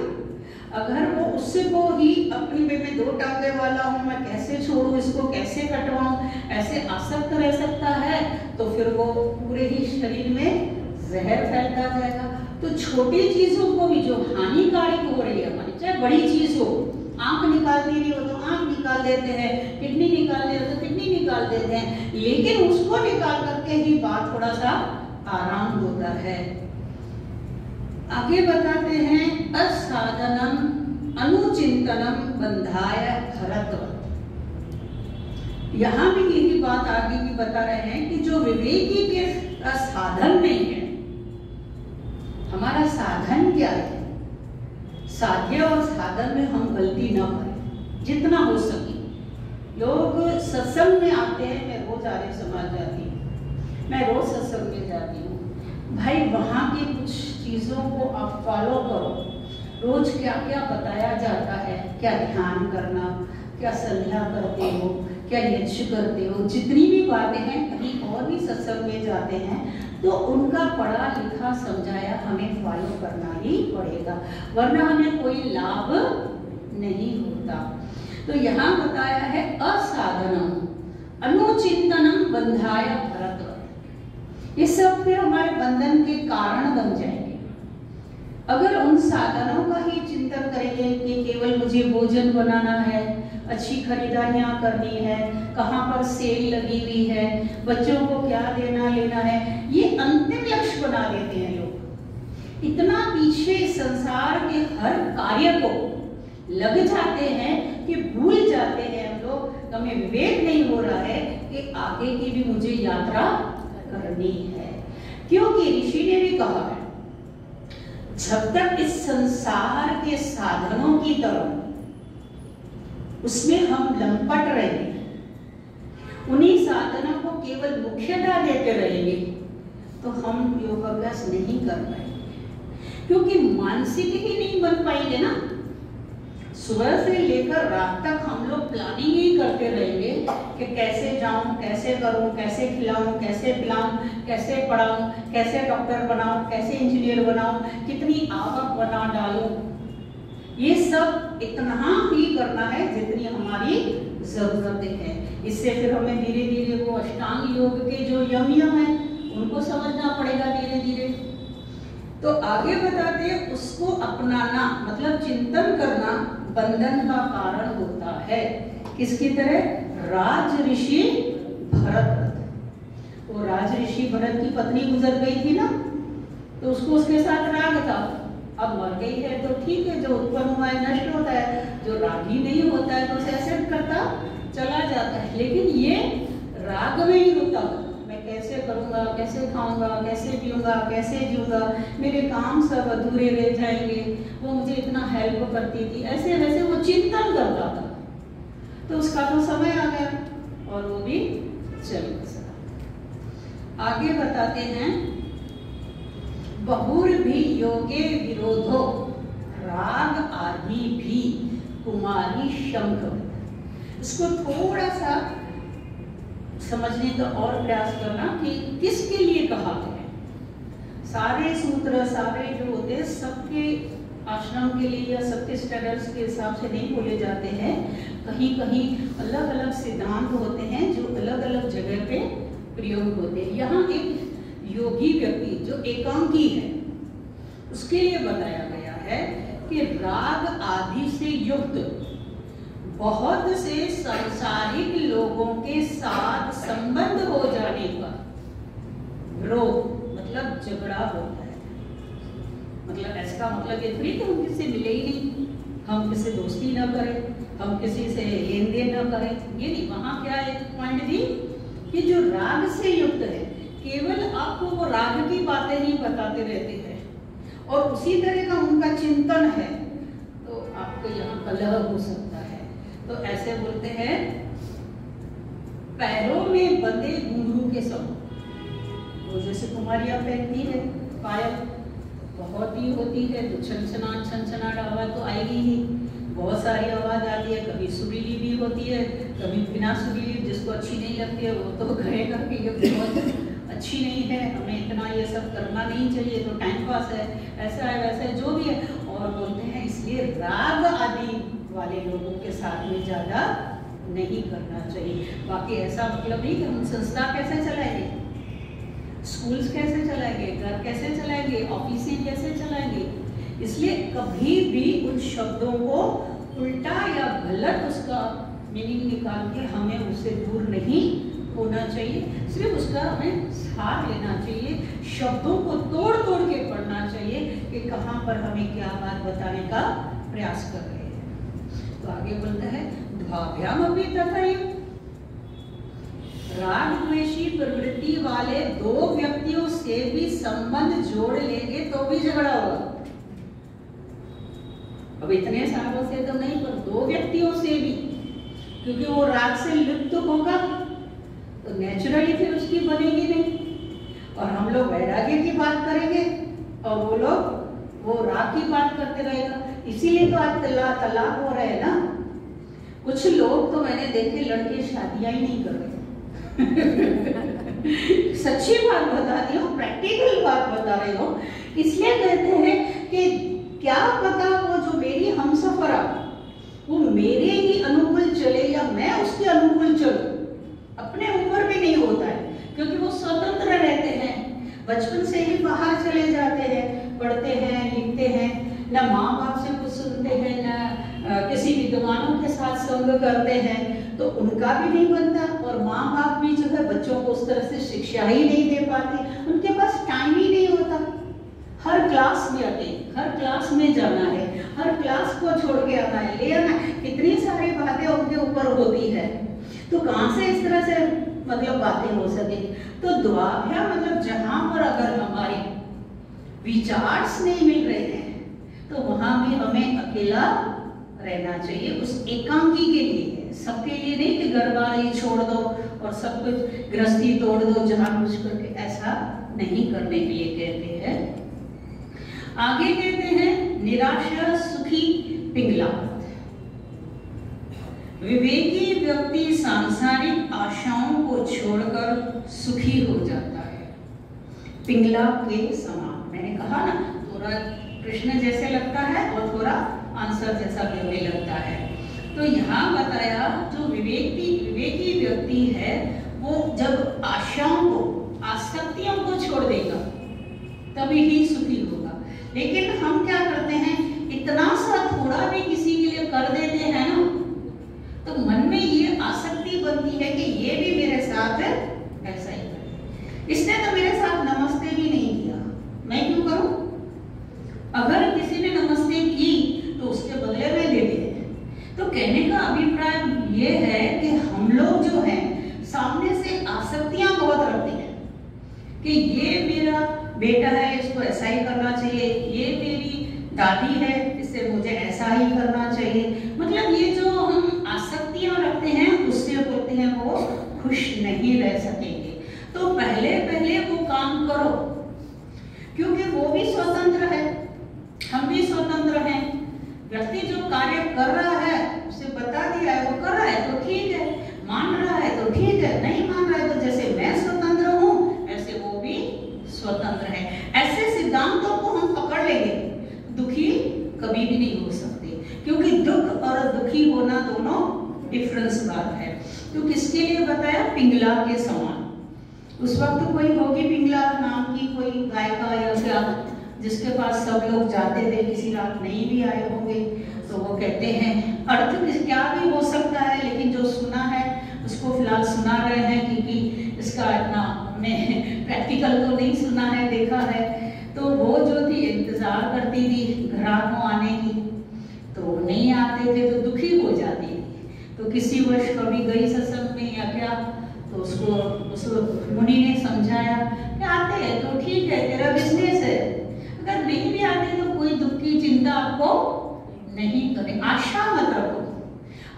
अगर वो उससे को ही अपनी में 2 टांगे वाला हूँ, मैं कैसे छोड़ूं इसको, कैसे कटवाऊं, ऐसे आसक्त रह सकता है, तो फिर वो पूरे ही शरीर में जहर फैलता जाएगा। तो छोटी चीजों को भी जो हानिकारक हो रही है हमारी, चाहे बड़ी चीज हो, आंख निकालनी नहीं हो तो आंख निकाल देते हैं, किडनी निकालनी हो तो किडनी निकाल देते हैं, लेकिन उसको निकाल करके ही बात थोड़ा सा आराम होता है। आगे बताते हैं, असाधनम अनुचिंतनम बंधाय भरतवत्। यहाँ भी यही बात आगे भी बता रहे हैं कि जो विवेकी के साधन नहीं है, हमारा साधन क्या है, साध्य और साधन में हम गलती न करें जितना हो सके। लोग सत्संग में आते हैं, मैं रोज आर्य समाज जाती हूँ, मैं रोज सत्संग में जाती हूँ, भाई वहाँ की कुछ चीजों को आप फॉलो करो। रोज क्या क्या बताया जाता है, क्या ध्यान करना, क्या संध्या करते हो, क्या यज्ञ करते हो, जितनी भी बातें हैं, कहीं और भी सत्संग में जाते हैं तो उनका पढ़ा लिखा समझाया हमें फॉलो करना ही पड़ेगा, वरना हमें कोई लाभ नहीं होता। तो यहाँ बताया है, असाधनम अनुचिंतनम बंधाय भरतवत्। ये सब फिर हमारे बंधन के कारण बन जाएंगे। अगर उन साधनों का ही चिंतन करेंगे कि केवल मुझे भोजन बनाना है, अच्छी खरीदारियां करनी है, कहाँ पर सेल लगी हुई है, बच्चों को क्या देना लेना है, ये अंतिम लक्ष्य बना देते हैं लोग। इतना पीछे संसार के हर कार्य को लग जाते हैं कि भूल जाते हैं हम लोग, हमें विवेक नहीं हो रहा है कि आगे की भी मुझे यात्रा करनी है। क्योंकि ऋषि ने भी कहा है, जब तक इस संसार के साधनों की तरफ उसमें हम लंपट रहेंगे, उन्हीं साधनों को केवल मुख्यता देते रहेंगे तो हम योगाभ्यास नहीं कर पाएंगे, क्योंकि मानसिक ही नहीं बन पाएंगे ना। सुबह से लेकर रात तक हम लोग प्लानिंग ही करते रहेंगे कि कैसे जाऊं, कैसे करूं, कैसे खिलाऊं, कैसे पिलाऊं, कैसे पढ़ाऊं, कैसे डॉक्टर बनाऊं, कैसे इंजीनियर बनाऊं, कितनी आवक बना डालूं। ये सब इतना ही करना है जितनी हमारी जरूरतें हैं। इससे फिर हमें धीरे धीरे वो अष्टांग योग के जो यम है उनको समझना पड़ेगा धीरे धीरे। तो आगे बताते हैं, उसको अपनाना मतलब चिंतन करना बंधन का कारण होता है। किसकी तरह? राज ऋषि भरत। वो राज ऋषि भरत की पत्नी गुजर गई थी ना, तो उसको उसके साथ राग था। अब मर गई है तो ठीक है, जो उत्पन्न हुआ है नष्ट होता है, जो रागी नहीं होता है तो उसे एक्सेप्ट करता चला जाता है। लेकिन ये राग में ही रुका, मैं कैसे करूंगा, कैसे खाऊंगा, कैसे पीऊंगा, कैसे जीऊंगा, मेरे काम सब अधूरे रह जाएंगे, वो मुझे इतना हेल्प करती थी, ऐसे वैसे वो चिंतन करता था। तो उसका तो समय आ गया और वो भी चल बसा। आगे बताते हैं, बहुर्भी योगे विरोधो राग आदि भी कुमारी शंख। इसको थोड़ा सा समझने का और प्रयास करना कि किसके लिए कहा गया है। सारे सूत्र सारे जो होते हैं सबके आश्रम के लिए या सबके स्टैंडर्ड्स के हिसाब से नहीं बोले जाते हैं। कहीं कहीं अलग अलग सिद्धांत होते हैं जो अलग अलग जगह पे प्रयोग होते हैं। यहाँ एक योगी व्यक्ति जो एकांकी है उसके लिए बताया गया है कि राग आदि से युक्त बहुत से सांसारिक लोगों के साथ संबंध हो जाने पर विरोध मतलब झगड़ा होता है। मतलब ऐसा मतलब ये थोड़ी कि हम किसी मिले ही नहीं, हम किसी दोस्ती ना करें, हम किसी से लेन देन ना करें, ये नहीं। वहां क्या एक पॉइंट दी कि जो राग से युक्त है केवल आपको वो राग की बातें ही बताते रहते हैं और उसी तरह का उनका चिंतन है, तो आपको यहाँ कलह हो सकता है। तो ऐसे बोलते हैं, पैरों में बंधे घुंघरू के समान। वो जैसे कुमारियां पहनती है पायल, बहुत ही होती है तो छनछनाट आवाज तो आएगी ही। बहुत सारी आवाज आती है, कभी सुरीली भी होती है, कभी बिना सुरीली। जिसको अच्छी नहीं लगती है वो तो कहेगा कि ये बहुत अच्छी नहीं है, हमें इतना ये सब करना नहीं चाहिए, तो टाइम पास है, ऐसा है वैसा है, जो भी है। और बोलते हैं इसलिए राग आदि वाले लोगों के साथ में ज्यादा नहीं करना चाहिए। बाकी ऐसा मतलब नहीं कि हम संस्था कैसे चलाएंगे, स्कूल्स कैसे चलाएंगे, घर कैसे चलाएंगे, ऑफिसें कैसे चलाएंगे। इसलिए कभी भी उन शब्दों को उल्टा या गलत उसका मीनिंग निकाल के हमें उससे दूर नहीं होना चाहिए। सिर्फ उसका हमें साथ लेना चाहिए, शब्दों को तोड़ तोड़ के पढ़ना चाहिए कि कहाँ पर हमें क्या बात बताने का प्रयास कर रहे हैं। तो आगे बोलता है, द्वाभ्याम अपनी तथा राग द्वेषी प्रवृत्ति वाले दो व्यक्तियों से भी संबंध जोड़ लेंगे तो भी झगड़ा होगा। अब इतने सालों से तो नहीं, पर दो व्यक्तियों से भी, क्योंकि वो राग से लिप्त होगा तो नेचुरली फिर उसकी बनेगी नहीं। और हम लोग वैराग्य की बात करेंगे और वो लोग वो राग की बात करते रहेगा। इसीलिए तो आज तलाक हो रहे हैं ना। कुछ लोग तो मैंने देखे लड़के शादियां ही नहीं कर रहे। सच्ची बात बता रही हूँ, प्रैक्टिकल बात बता रही हूँ। इसलिए कहते हैं कि क्या पता वो जो मेरी हमसफर वो मेरे ही अनुकूल चले या मैं उसके अनुकूल चलूं, अपने ऊपर भी नहीं होता है, क्योंकि वो स्वतंत्र रहते हैं, बचपन से ही बाहर चले जाते हैं, पढ़ते हैं, लिखते हैं, ना माँ बाप से कुछ सुनते हैं, ना किसी विद्वानों के साथ संग करते हैं, तो उनका भी नहीं बनता। और माँ बाप भी जो है बच्चों को उस तरह से शिक्षा ही नहीं दे पाते, उनके पास टाइम ही नहीं होता। हर क्लास में अटेंड, हर क्लास में जाना है, हर क्लास को छोड़ के आना है, ले आना है, कितनी सारी बातें उनके ऊपर होती है। तो कहाँ से इस तरह से मतलब बातें हो सके। तो द्वाभ्या मतलब जहां पर अगर हमारे विचार नहीं मिल रहे हैं तो वहां भी हमें अकेला रहना चाहिए। उस एकांकी के लिए, सबके लिए नहीं कि घर वाले छोड़ दो और सब कुछ गृहस्थी तोड़ दो जानबूझ करके, ऐसा नहीं करने के लिए कहते हैं। आगे कहते हैं निराशा सुखी पिंगला। विवेकी व्यक्ति सांसारिक आशाओं को छोड़कर सुखी हो जाता है, पिंगला के समान। मैंने कहा ना, थोड़ा प्रश्न जैसे लगता है और थोड़ा आंसर जैसा लगने लगता है। तो यहाँ बताया जो विवेकी व्यक्ति है वो जब आशाओं को, आसक्तियों को छोड़ देगा तभी ही सुखी होगा। लेकिन हम क्या करते हैं, इतना सा थोड़ा भी किसी के लिए कर देते हैं ना, तो मन में ये आसक्ति बनती है कि ये भी मेरे साथ ऐसा ही करे। इसने तो मेरे साथ नमस्ते भी नहीं किया, मैं क्यों करूं? अगर किसी ने नमस्ते की तो उसके बदले में ले दे। तो कहने का अभिप्राय ये है कि हम लोग जो हैं सामने से आसक्तियां बहुत रखते हैं कि ये मेरा बेटा है, इसको ऐसा ही करना चाहिए, ये मेरी दादी है, इससे मुझे ऐसा ही करना चाहिए। मतलब ये जो हम आसक्तियां रखते हैं उससे बोलते हैं वो खुश नहीं रह सकेंगे। तो पहले पहले वो काम करो, क्योंकि वो भी स्वतंत्र है, हम भी स्वतंत्र हैं। व्यक्ति जो कार्य कर रहा है उसे बता दिया है, वो कर रहा है तो ठीक है, मान रहा है तो ठीक है, नहीं मान रहा है तो जैसे मैं स्वतंत्र हूँ ऐसे वो भी स्वतंत्र है। ऐसे सिद्धांतों को हम पकड़ लेंगे, दुखी कभी भी नहीं हो सकते, क्योंकि दुख और दुखी होना दोनों डिफरेंस बात है। तो किसके लिए बताया? पिंगला के समान। उस वक्त कोई होगी पिंगला नाम की कोई गायिका या क्या, जिसके पास सब लोग जाते थे, किसी रात नहीं भी आए होंगे, तो वो कहते हैं अर्थ क्या भी हो सकता है, लेकिन जो सुना है उसको फिलहाल सुना रहे हैं, क्योंकि इसका इतना हमने प्रैक्टिकल तो नहीं सुना है, देखा है। तो वो जो थी इंतजार करती थी ग्राहकों आने की, तो नहीं आते थे तो दुखी हो जाती थी। तो किसी वर्ष कभी गई सत्संग में या क्या, तो उसको उस मुनि ने समझाया कि आते हैं तो ठीक है, तेरा बिजनेस है, अगर नहीं भी आते तो कोई दुख की चिंता आपको नहीं करें, आशा मत रखो।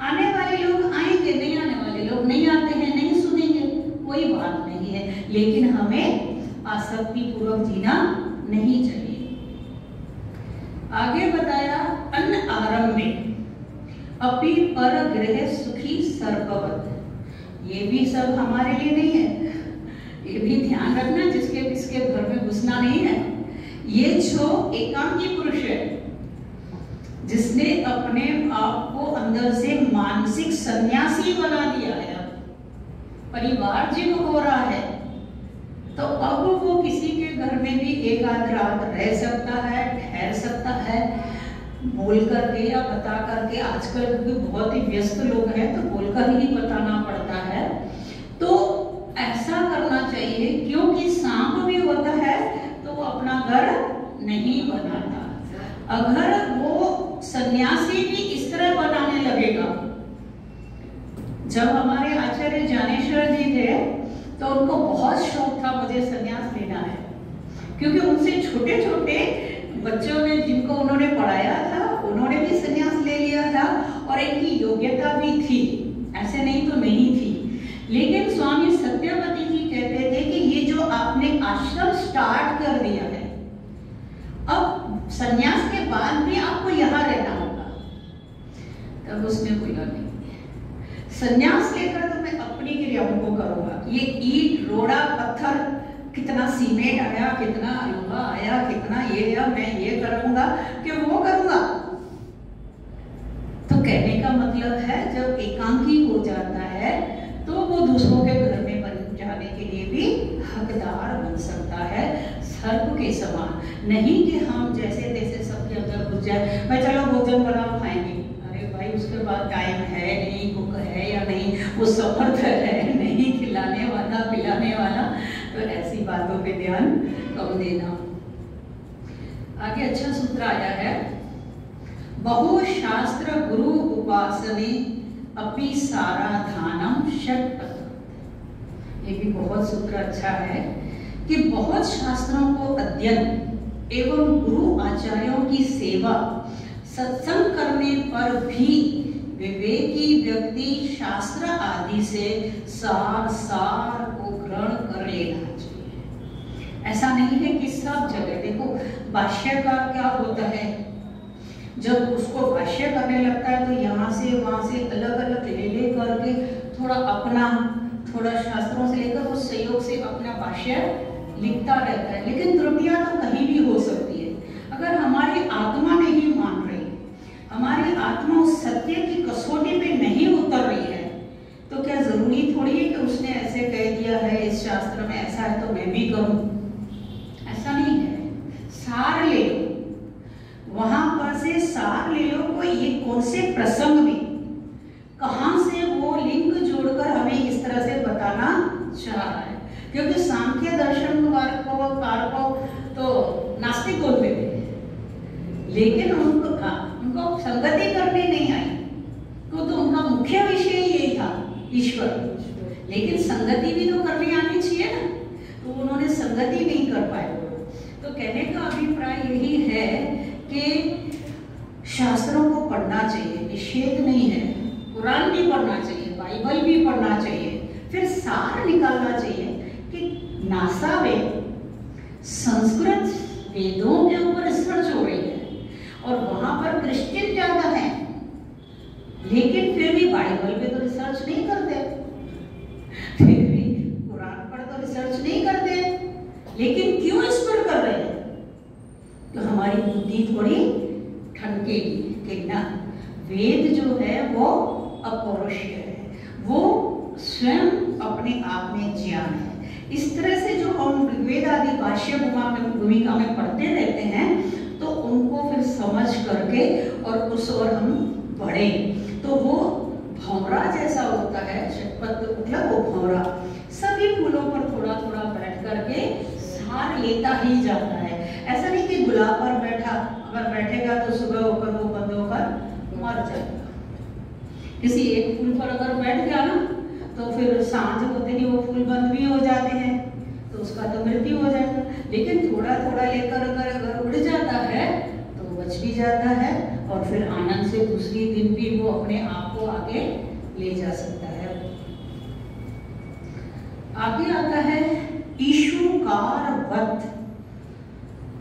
आने वाले लोग आएंगे, नहीं आने वाले लोग नहीं आते हैं, नहीं सुनेंगे, कोई बात नहीं है, लेकिन हमें आसक्ति पूर्वक जीना नहीं चाहिए। आगे बताया अन्न आरंभे अपि पर गृह सुखी सर्पवत। ये भी सब हमारे लिए नहीं है, ये भी ध्यान रखना, जिसके किसके घर में घुसना नहीं है। ये जो एकांकी पुरुष है जिसने अपने आप को अंदर से मानसिक सन्यासी बना दिया है, परिवार जीव हो रहा है, तो अब वो किसी के घर में भी एक आध रात रह सकता है, ठहर सकता है, बोल करके या बता करके। आजकल बहुत ही व्यस्त लोग हैं तो बोलकर ही बताना पड़ता है। तो ऐसा करना चाहिए, क्योंकि सांप भी होता है तो वो अपना घर नहीं बनाता। अगर वो सन्यासी भी इस तरह बनाने लगेगा, जब हमारे आचार्य ज्ञानेश्वर जी थे तो उनको बहुत शौक था मुझे सन्यास लेना है, क्योंकि उनसे छोटे छोटे बच्चों ने जिनको उन्होंने पढ़ाया था उन्होंने भी सन्यास ले लिया था और इनकी योग्यता भी थी, ऐसे नहीं तो नहीं थी। लेकिन स्वामी सत्यवती जी कहते थे कि ये जो आपने आश्रम स्टार्ट कर दिया है, अब सन्यास के बाद भी आपको यहाँ रहना होगा। तब उसने बोला नहीं, सन्यास लेकर तो मैं अपनी क्रियाओं को करूंगा। ये ईट रोड़ा पत्थर, कितना सीमेंट आया, कितना लोहा आया, कितना ये आया, मैं ये करूंगा कि वो करूंगा। तो कहने का मतलब है जब एकांकी हो जाता है तो वो दूसरों के घर में बन जाने के लिए भी हकदार बन सकता है, सर्प के समान। नहीं कि हम जैसे तैसे सबके अंदर घुस जाए, मैं चलो भोजन बनाओ खाएंगे, अरे भाई उसके बाद टाइम है नहीं, कुक है या नहीं, वो समर्थ है नहीं खिलाने वाला पिलाने वाला, तो ऐसी बातों पे ध्यान कम देना। आगे अच्छा सूत्र आया है, बहु शास्त्र गुरु उपासने अपि साराधानम षट्पथ। ये भी बहुत सूत्र अच्छा है कि बहुत शास्त्रों को अध्ययन एवं गुरु आचार्यों की सेवा सत्संग करने पर भी विवेकी व्यक्ति शास्त्र आदि से सार को ग्रहण कर लेना चाहिए। ऐसा नहीं है कि सब जगह, देखो भाष्यकार क्या होता है, जब उसको भाष्य करने लगता है तो यहाँ से वहां से अलग अलग ले करके थोड़ा अपना, थोड़ा शास्त्रों से लेकर उस सहयोग से अपना भाष्य लिखता रहता है। लेकिन त्रुटियां तो कहीं भी हो सकती है। अगर हमारी आत्मा नहीं मान रही, हमारी आत्मा उस सत्य की कसौटी पे नहीं उतर रही है, तो क्या जरूरी थोड़ी है कि उसने ऐसे कह दिया है इस शास्त्र में ऐसा है तो मैं भी करूं? ऐसा नहीं है। सार ले लो, वहां पर से सार ले लो। कोई ये कौन से प्रसंग में कहां से वो लिंक जोड़कर हमें इस तरह से बताना चाह रहा है। क्योंकि सांख्य दर्शन को तो नास्तिक बोलते थे, लेकिन उनको संगति करने नहीं आई, तो उनका मुख्य विषय यही था ईश्वर। लेकिन संगति भी तो करनी आनी चाहिए ना, तो उन्होंने संगति नहीं कर पाए। तो कहने का अभिप्राय यही है कि शास्त्रों को पढ़ना चाहिए, निषेध नहीं है। कुरान भी पढ़ना चाहिए, बाइबल भी पढ़ना चाहिए, फिर सार निकालना चाहिए कि नासा वेद, संस्कृत वेदों के ऊपर रिसर्च हो रही है और वहां पर क्रिश्चियन ज्यादा है, लेकिन फिर भी बाइबल पे तो रिसर्च नहीं करते, फिर भी कुरान पर तो रिसर्च नहीं करते। लेकिन क्यों इस पर कर रहे हैं? तो हमारी बुद्धि थोड़ी ठनकेगी कि ना, वेद जो है वो अपौरुषीय है, वो स्वयं अपने आप में ज्ञान है। इस तरह से जो हम ऋग्वेद आदि भाष्य भूमिका में पढ़ते रहते हैं, तो उनको फिर समझ करके और उस ओर हम बढ़े, तो वो भंवरा जैसा होता है, मतलब वो भंवरा सभी फूलों पर थोड़ा थोड़ा बैठ करके सार लेता ही जाता है। ऐसा नहीं कि गुलाब पर बैठा, अगर बैठेगा तो सुबह होकर वो बंद होकर मर जाएगा। किसी एक फूल पर अगर बैठ गया ना, तो फिर सांझ होते ही वो फूल बंद भी हो जाते हैं, तो उसका तो मृत्यु हो जाएगा। लेकिन थोड़ा थोड़ा लेकर अगर उड़ जाता है तो बच भी जाता है, और फिर आनंद से दूसरी दिन भी वो अपने आप को आगे ले जा सकता है। आगे आता है ईशुकारवत्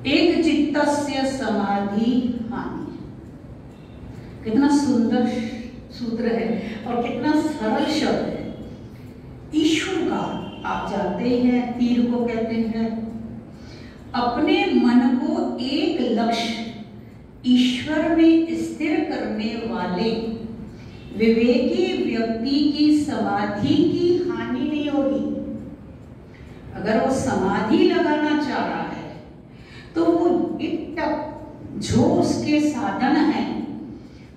एक चित्तस्य समाधि हानि। कितना सुंदर सूत्र है और कितना सरल शब्द है। ईशुकार आप जानते हैं, तीर को कहते हैं। अपने मन को एक लक्ष्य ईश्वर में स्थिर करने वाले विवेकी व्यक्ति की समाधि की हानि नहीं होगी। अगर वो समाधि लगाना चाह रहा है तो वो जो उसके साधन है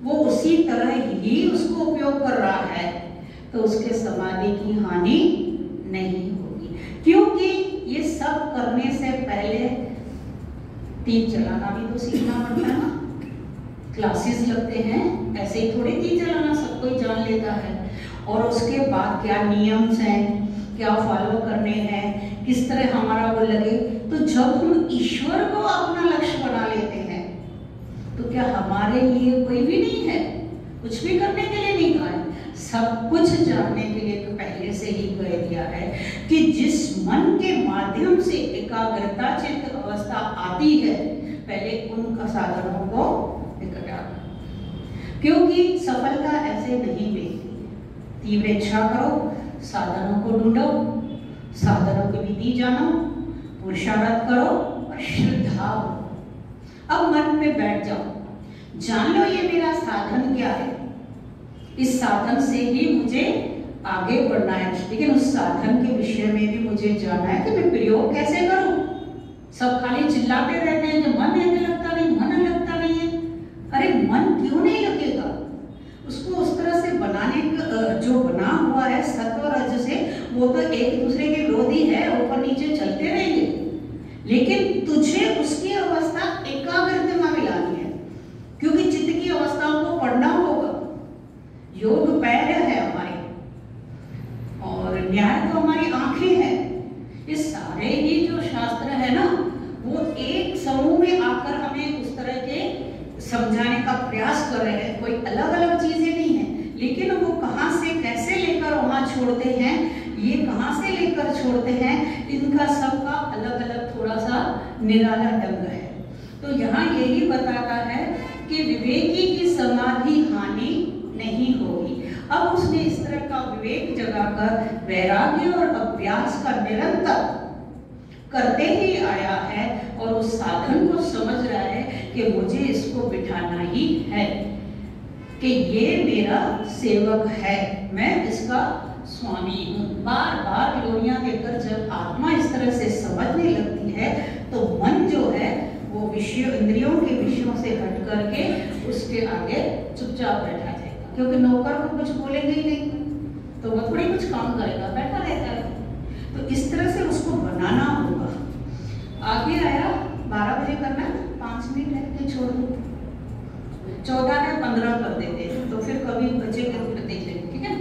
वो उसी तरह ही उसको उपयोग कर रहा है, तो उसके समाधि की हानि नहीं होगी। क्योंकि ये सब करने से पहले तीर चलाना भी तो सीखना पड़ता है ना। क्लासेस लगते हैं, ऐसे ही थोड़ी तीर चलाना सब कोई जान लेता है। और उसके बाद क्या नियम हैं, क्या फॉलो करने हैं, किस तरह हमारा वो लगे। तो जब हम ईश्वर को अपना लक्ष्य बना लेते हैं, तो क्या हमारे लिए कोई भी नहीं है, कुछ भी करने के लिए नहीं कहा है। सब कुछ जानने के लिए तो पहले से ही कह दिया है कि जिस मन के माध्यम से एकाग्रता चित्त अवस्था आती है, पहले उन साधनों को इकट्ठा, क्योंकि सफलता ऐसे नहीं मिलती। तीव्र इच्छा करो, साधनों को ढूंढो, साधनों की विधि जानो, पुरुषार्थ करो और श्रद्धा हो। अब मन में बैठ जाओ, जान लो ये मेरा साधन क्या है, इस साधन से ही मुझे आगे बढ़ना है। लेकिन उस साधन के विषय में भी मुझे जानना है कि मैं प्रयोग कैसे करूं। सब खाली चिल्लाते रहते हैं कि मन लगता नहीं, मन लगता नहीं है। अरे मन क्यों नहीं लगेगा? उसको उस तरह से बनाने का जो बना हुआ है सत्व रज से, वो तो एक दूसरे के विरोधी है, ऊपर नीचे चलते रहेंगे। लेकिन तुझे उसकी अवस्था एकाग्रता में लानी है, क्योंकि चित्त की अवस्थाओं को पढ़ना होगा। योग पैर है हमारे और न्याय तो हमारी आंखें हैं। ये सारे ही जो शास्त्र है ना, वो एक समूह में आकर हमें उस तरह के समझाने का प्रयास कर रहे हैं। कोई अलग अलग चीजें नहीं है, छोड़ते हैं, ये कहाँ से लेकर छोड़ते हैं, इनका सबका अलग अलग थोड़ा सा निराला ढंग है। तो यहाँ यही बताता है कि विवेकी की समाधि हानि नहीं होगी। अब उसने इस तरह का विवेक जगाकर वैराग्य और अभ्यास का निरंतर करते ही आया है और उस साधन को समझ रहा है कि मुझे इसको बिठाना ही है, कि ये मेरा सेवक है, मैं इसका स्वामी हूँ। बार बार लोरियां देकर जब आत्मा इस तरह से समझने लगती है तो मन जो है वो विषय इंद्रियों के विषयों से हट करके उसके आगे चुपचाप बैठा जाएगा, क्योंकि नौकर को कुछ बोलेंगे ही नहीं तो वो थोड़ी कुछ काम करेगा, बैठा रहता है। तो इस तरह से उसको बनाना होगा। आगे आया 12 बजे करना है, 5 मिनट रह के छोड़ दो, 14 है 15 कर देते हैं, तो फिर कभी बचे के फिर देख लेंगे, ठीक है।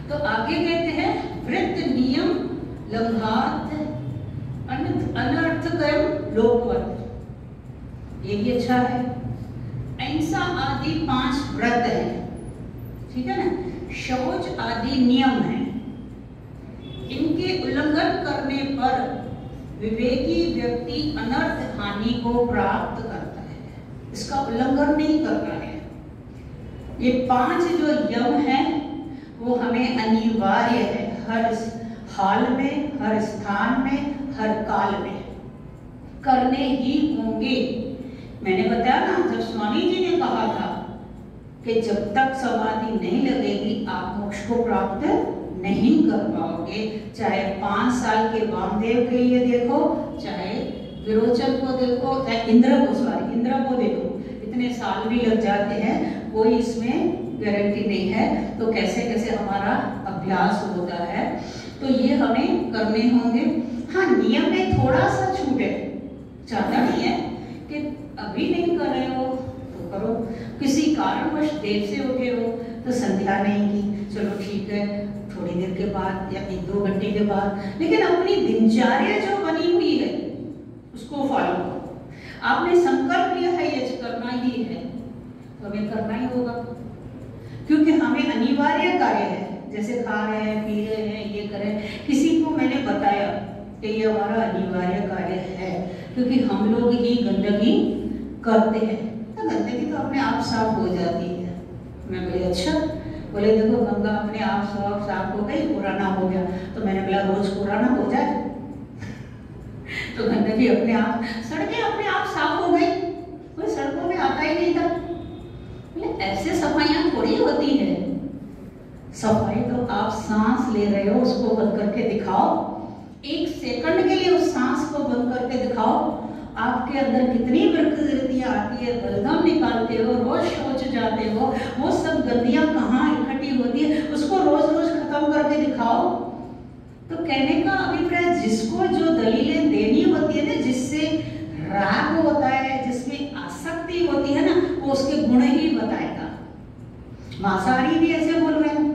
तो आगे कहते हैं वृत्त नियम लंघात अनर्थकरम लोकवत, ये भी अच्छा है। अहिंसा आदि 5 व्रत है, ठीक है ना, शौच आदि नियम है, इनके उल्लंघन करने पर विवेकी व्यक्ति अनर्थ हानि को प्राप्त करता है, इसका उल्लंघन नहीं करना है। ये 5 जो यम है वो हमें अनिवार्य है, हर हाल में, हर स्थान में, हर काल में करने ही होंगे। मैंने बताया ना, जब स्वामी जी ने कहा था कि जब तक समाधि नहीं लगेगी आप मोक्ष को प्राप्त नहीं कर पाओगे, चाहे 5 साल के वामदेव के लिए देखो, चाहे विरोचन को देखो, चाहे इंद्र को देखो, इतने साल भी लग जाते हैं, कोई इसमें गारंटी नहीं है। तो कैसे कैसे हमारा अभ्यास होता है, तो ये हमें करने होंगे। हाँ, नियम में थोड़ा सा छूट है, ज्यादा नहीं है कि अभी नहीं कर रहे हो तो करो, किसी कारणवश देर से उठे हो तो संध्या नहीं की, चलो ठीक है थोड़ी देर के बाद या 1-2 घंटे के बाद, लेकिन अपनी दिनचर्या जो बनी हुई है उसको फॉलो करो। आपने संकल्प लिया है ये करना ही है तो हमें करना ही होगा, क्योंकि हमें अनिवार्य कार्य है, जैसे खा रहे हैं, पी रहे हैं, ये करें। किसी को मैंने बताया कि ये हमारा अनिवार्य कार्य है, क्योंकि हम लोग ही गंदगी करते हैं, तो गंदगी तो अपने आप साफ हो जाती है। मैं बोले अच्छा, बोले देखो गंगा अपने आप साफ हो गई, पुराना हो गया। तो मैंने बोला रोज पुराना हो जाए तो गंदगी अपने आप, सड़कें अपने आप साफ हो गई, कोई सड़कों में आता ही नहीं था। ऐसे सफाइयां थोड़ी होती है, सफाई तो आप सांस ले रहे हो उसको बंद करके दिखाओ, 1 सेकंड के लिए उस सांस को बंद करके दिखाओ, आपके अंदर कितनी विकृतियां आती है, बलगम निकालते हो, रोज शौच जाते हो, वो सब गंदियां कहाँ इकट्ठी होती है, उसको रोज रोज खत्म करके दिखाओ। तो कहने का अभिप्राय, जिसको जो दलीलें देनी होती है ना, जिससे राग होता है, जिसमें आसक्ति होती है ना, वो उसके गुण ही बताएगा। मांसाहारी भी ऐसे बोल रहे हैं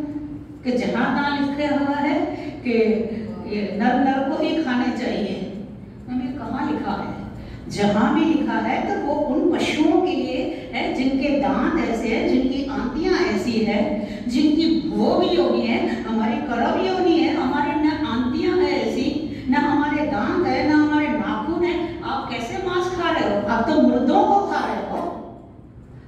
कि जहां तहां लिखा हुआ है कि ये नर को ही खाने चाहिए, मैंने कहाँ लिखा है? जहां भी लिखा है तो वो उन पशुओं के लिए है जिनके दांत ऐसे हैं, जिनकी आंतियां ऐसी है, जिनकी भोग योनि है, हमारी कर्म योनि है, हमारी न आंतियां है ऐसी, न हमारे दांत है, न हमारे नाखून है। आप कैसे मांस खा रहे हो? आप तो मुर्दों को खा रहे हो।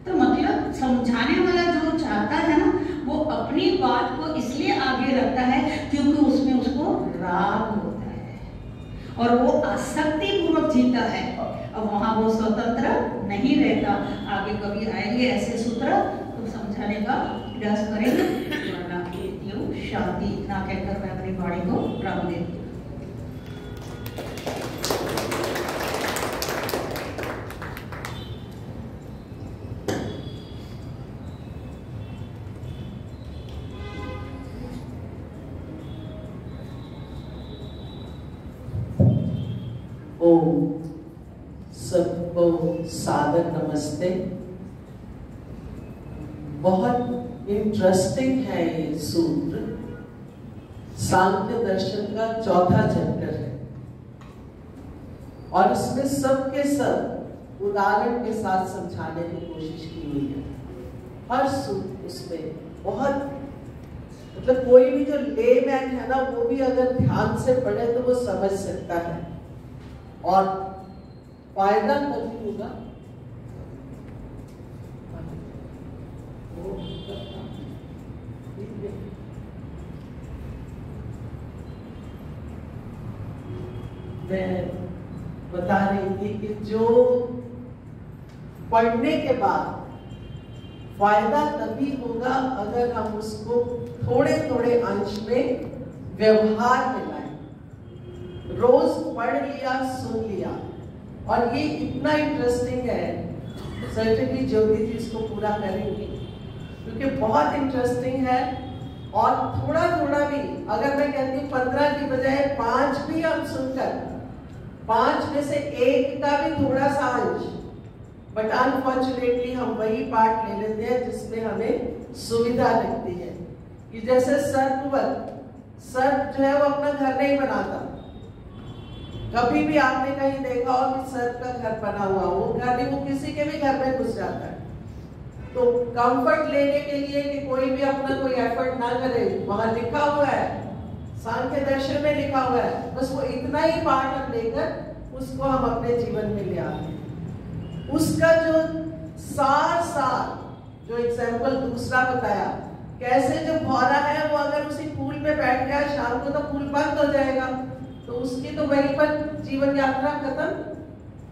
तो मतलब समझाने वाला जो चाहता है ना, वो अपनी बात को इसलिए आगे रखता है क्योंकि उसमें उसको राग होता है और वो आसक्ति पूर्वक जीता है। अब वहां वो स्वतंत्र नहीं रहता। आगे कभी आएंगे ऐसे सूत्र तो समझाने का प्रयास करेंगे। शांति, इतना कहकर मैं अपनी वाणी को विराम देती हूँ। ओम सबको सादर नमस्ते। बहुत इंटरेस्टिंग है ये सूत्र, सांख्य दर्शन का 4था चैप्टर है और इसमें सबके सब उदाहरण के साथ समझाने की कोशिश की हुई है। हर सूत्र उसमें बहुत मतलब कोई भी जो लेमैन है ना, वो भी अगर ध्यान से पढ़े तो वो समझ सकता है। और फायदा तभी होगा मैं बता रही थी कि जो पढ़ने के बाद फायदा तभी होगा अगर हम उसको थोड़े थोड़े अंश में व्यवहार में लाएं। रोज पढ़ लिया, सुन लिया, और ये इतना इंटरेस्टिंग है, सर्टेनली ज्योति जी इसको पूरा करेंगी क्योंकि बहुत इंटरेस्टिंग है। और थोड़ा थोड़ा भी, अगर मैं कहती हूँ 15 की बजाय 5 भी हम सुनकर, 5 में से 1 का भी थोड़ा सा अंश, बट अनफॉर्चुनेटली हम वही पार्ट ले लेते हैं जिसमें हमें सुविधा लगती है। कि जैसे सर्प जो है वो अपना घर नहीं बनाता। कभी भी आपने कहीं देखा हो कि सर्प का घर बना हुआ, वो घर नहीं, वो किसी के भी घर में घुस जाता है। तो कंफर्ट लेने के लिए कि कोई भी अपना कोई एफर्ट ना करे, वहां लिखा हुआ है, सांख्य दर्शन में लिखा हुआ है, बस वो इतना ही पार्ट हम लेकर उसको हम अपने जीवन में ले आते हैं। उसका जो सार जो एग्जाम्पल दूसरा बताया, कैसे जो भौरा है वो अगर उसी फूल में बैठ गया, शाम को तो फूल बंद हो जाएगा, तो उसकी तो वहीं पर जीवन यात्रा खत्म।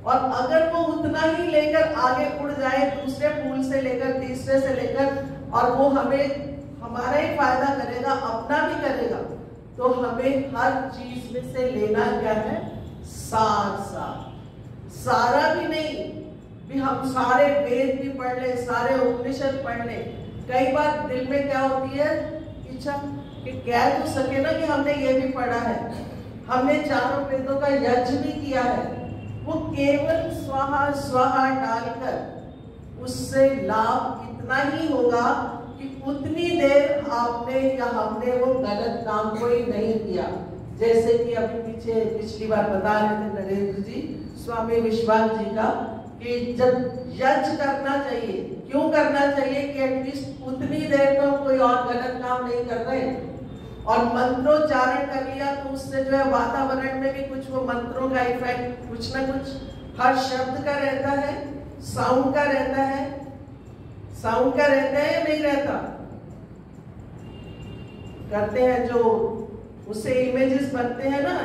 और अगर वो उतना ही लेकर आगे उड़ जाए, दूसरे फूल से लेकर, तीसरे से लेकर, और वो हमें हमारा ही फायदा करेगा, अपना भी करेगा, तो हमें हर चीज में से लेना क्या है? सारा भी नहीं भी हम सारे वेद भी पढ़ ले, सारे उपनिषद पढ़ ले। कई बार दिल में क्या होती है इच्छा कि कह तो सके ना कि हमने ये भी पढ़ा है, हमने चारों वेदों का यज्ञ भी किया है। वो केवल स्वाहा डालकर उससे लाभ इतना ही होगा कि उतनी देर आपने या हमने वो गलत काम कोई नहीं किया। जैसे कि अभी पिछली बार बता रहे थे नरेंद्र जी, स्वामी विश्वास जी का, कि जब यज्ञ करना चाहिए, क्यों करना चाहिए कि एटलीस्ट उतनी देर तो कोई और गलत काम नहीं कर रहे, और मंत्रोच्चारण कर लिया तो उससे जो है वातावरण में भी कुछ वो मंत्रों का इफेक्ट कुछ ना कुछ हर शब्द का रहता है, साउंड का रहता है। साउंड का रहता है या नहीं रहता? करते हैं जो उससे इमेजेस बनते हैं ना,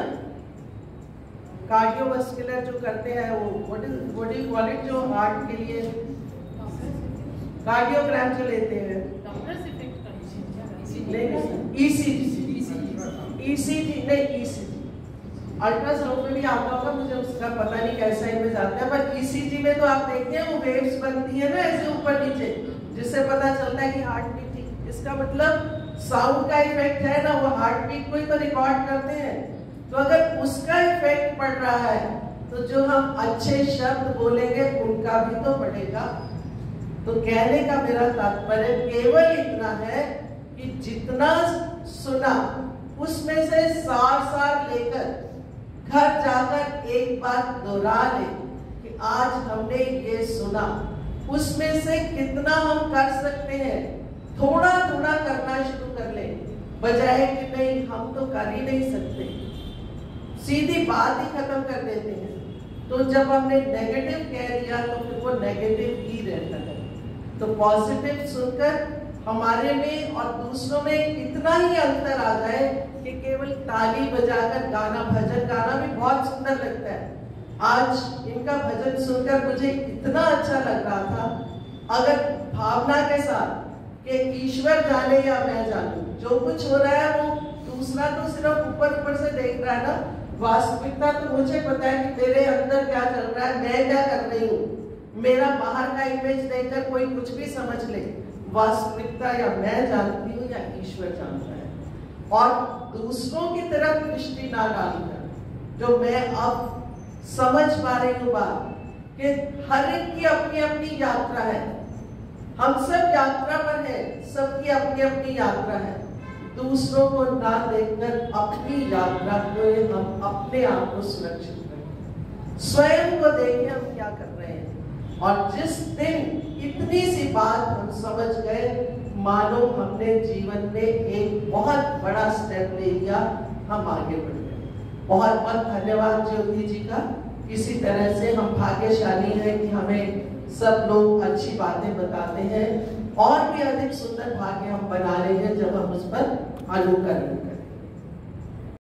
कार्डियोवास्कुलर जो करते हैं वो what do you call it, जो हार्ट के लिए कार्डियोग्राम जो लेते हैं, ईसीजी नहीं, ईसीजी अल्ट्रासाउंड में भी आता होगा, मुझे उसका पता नहीं कैसा इमेज आता है, पर ईसीजी में तो आप देखते हैं वो वेव्स बनती है ना ऐसे ऊपर नीचे, जिससे पता चलता है कि हार्ट बीटिंग। इसका मतलब साउंड का इफेक्ट है ना, वो हार्ट बीट को ही तो रिकॉर्ड करते हैं। तो अगर उसका इफेक्ट पड़ रहा है तो जो हम अच्छे शब्द बोलेंगे उनका भी तो पड़ेगा। तो कहने का मेरा तात्पर्य केवल इतना है कि जितना सुना उसमें से सार लेकर घर जाकर एक बार दोहरा ले कि आज हमने ये सुना, उसमें से कितना हम कर सकते हैं, थोड़ा थोड़ा करना शुरू कर ले, बजाय कि नहीं हम तो कर ही नहीं सकते, सीधी बात ही खत्म कर देते हैं। तो जब हमने नेगेटिव कह दिया तो फिर वो नेगेटिव ही रहता है। तो पॉजिटिव सुनकर हमारे में और दूसरों में इतना ही अंतर आ जाए कि केवल ताली बजाकर गाना, भजन गाना भी बहुत सुंदर लगता है। आज इनका भजन सुनकर मुझे इतना अच्छा लग रहा था, अगर भावना के साथ कि ईश्वर जाने या मैं जानूं, जो कुछ हो रहा है वो दूसरा तो सिर्फ ऊपर से देख रहा है ना, वास्तविकता तो मुझे पता है कि मेरे अंदर क्या चल रहा है, मैं क्या कर रही हूँ। मेरा बाहर का इमेज देखकर कोई कुछ भी समझ ले, वास्तविकता या मैं जानती हूँ या ईश्वर जानता है। और दूसरों की तरफ दृष्टि ना डालकर, जो मैं अब समझ पा रही हूँ बात, कि हर एक की अपनी अपनी यात्रा है, हम सब यात्रा पर हैं, सबकी अपनी अपनी यात्रा है। दूसरों को ना देखकर अपनी यात्रा को हम अपने आप को सुरक्षित करें, स्वयं को देखें हम क्या कर रहे हैं। और जिस दिन इतनी सी बात हम समझ गए, मानो हमने जीवन में एक बहुत बड़ा स्टेप ले लिया, हम आगे बढ़ गए। बहुत बहुत धन्यवाद ज्योति जी का। किसी तरह से हम भाग्यशाली हैं कि हमें सब लोग अच्छी बातें बताते हैं, और भी अधिक सुंदर भाग्य हम बना लेंगे जब हम उस पर अनुकरण करें।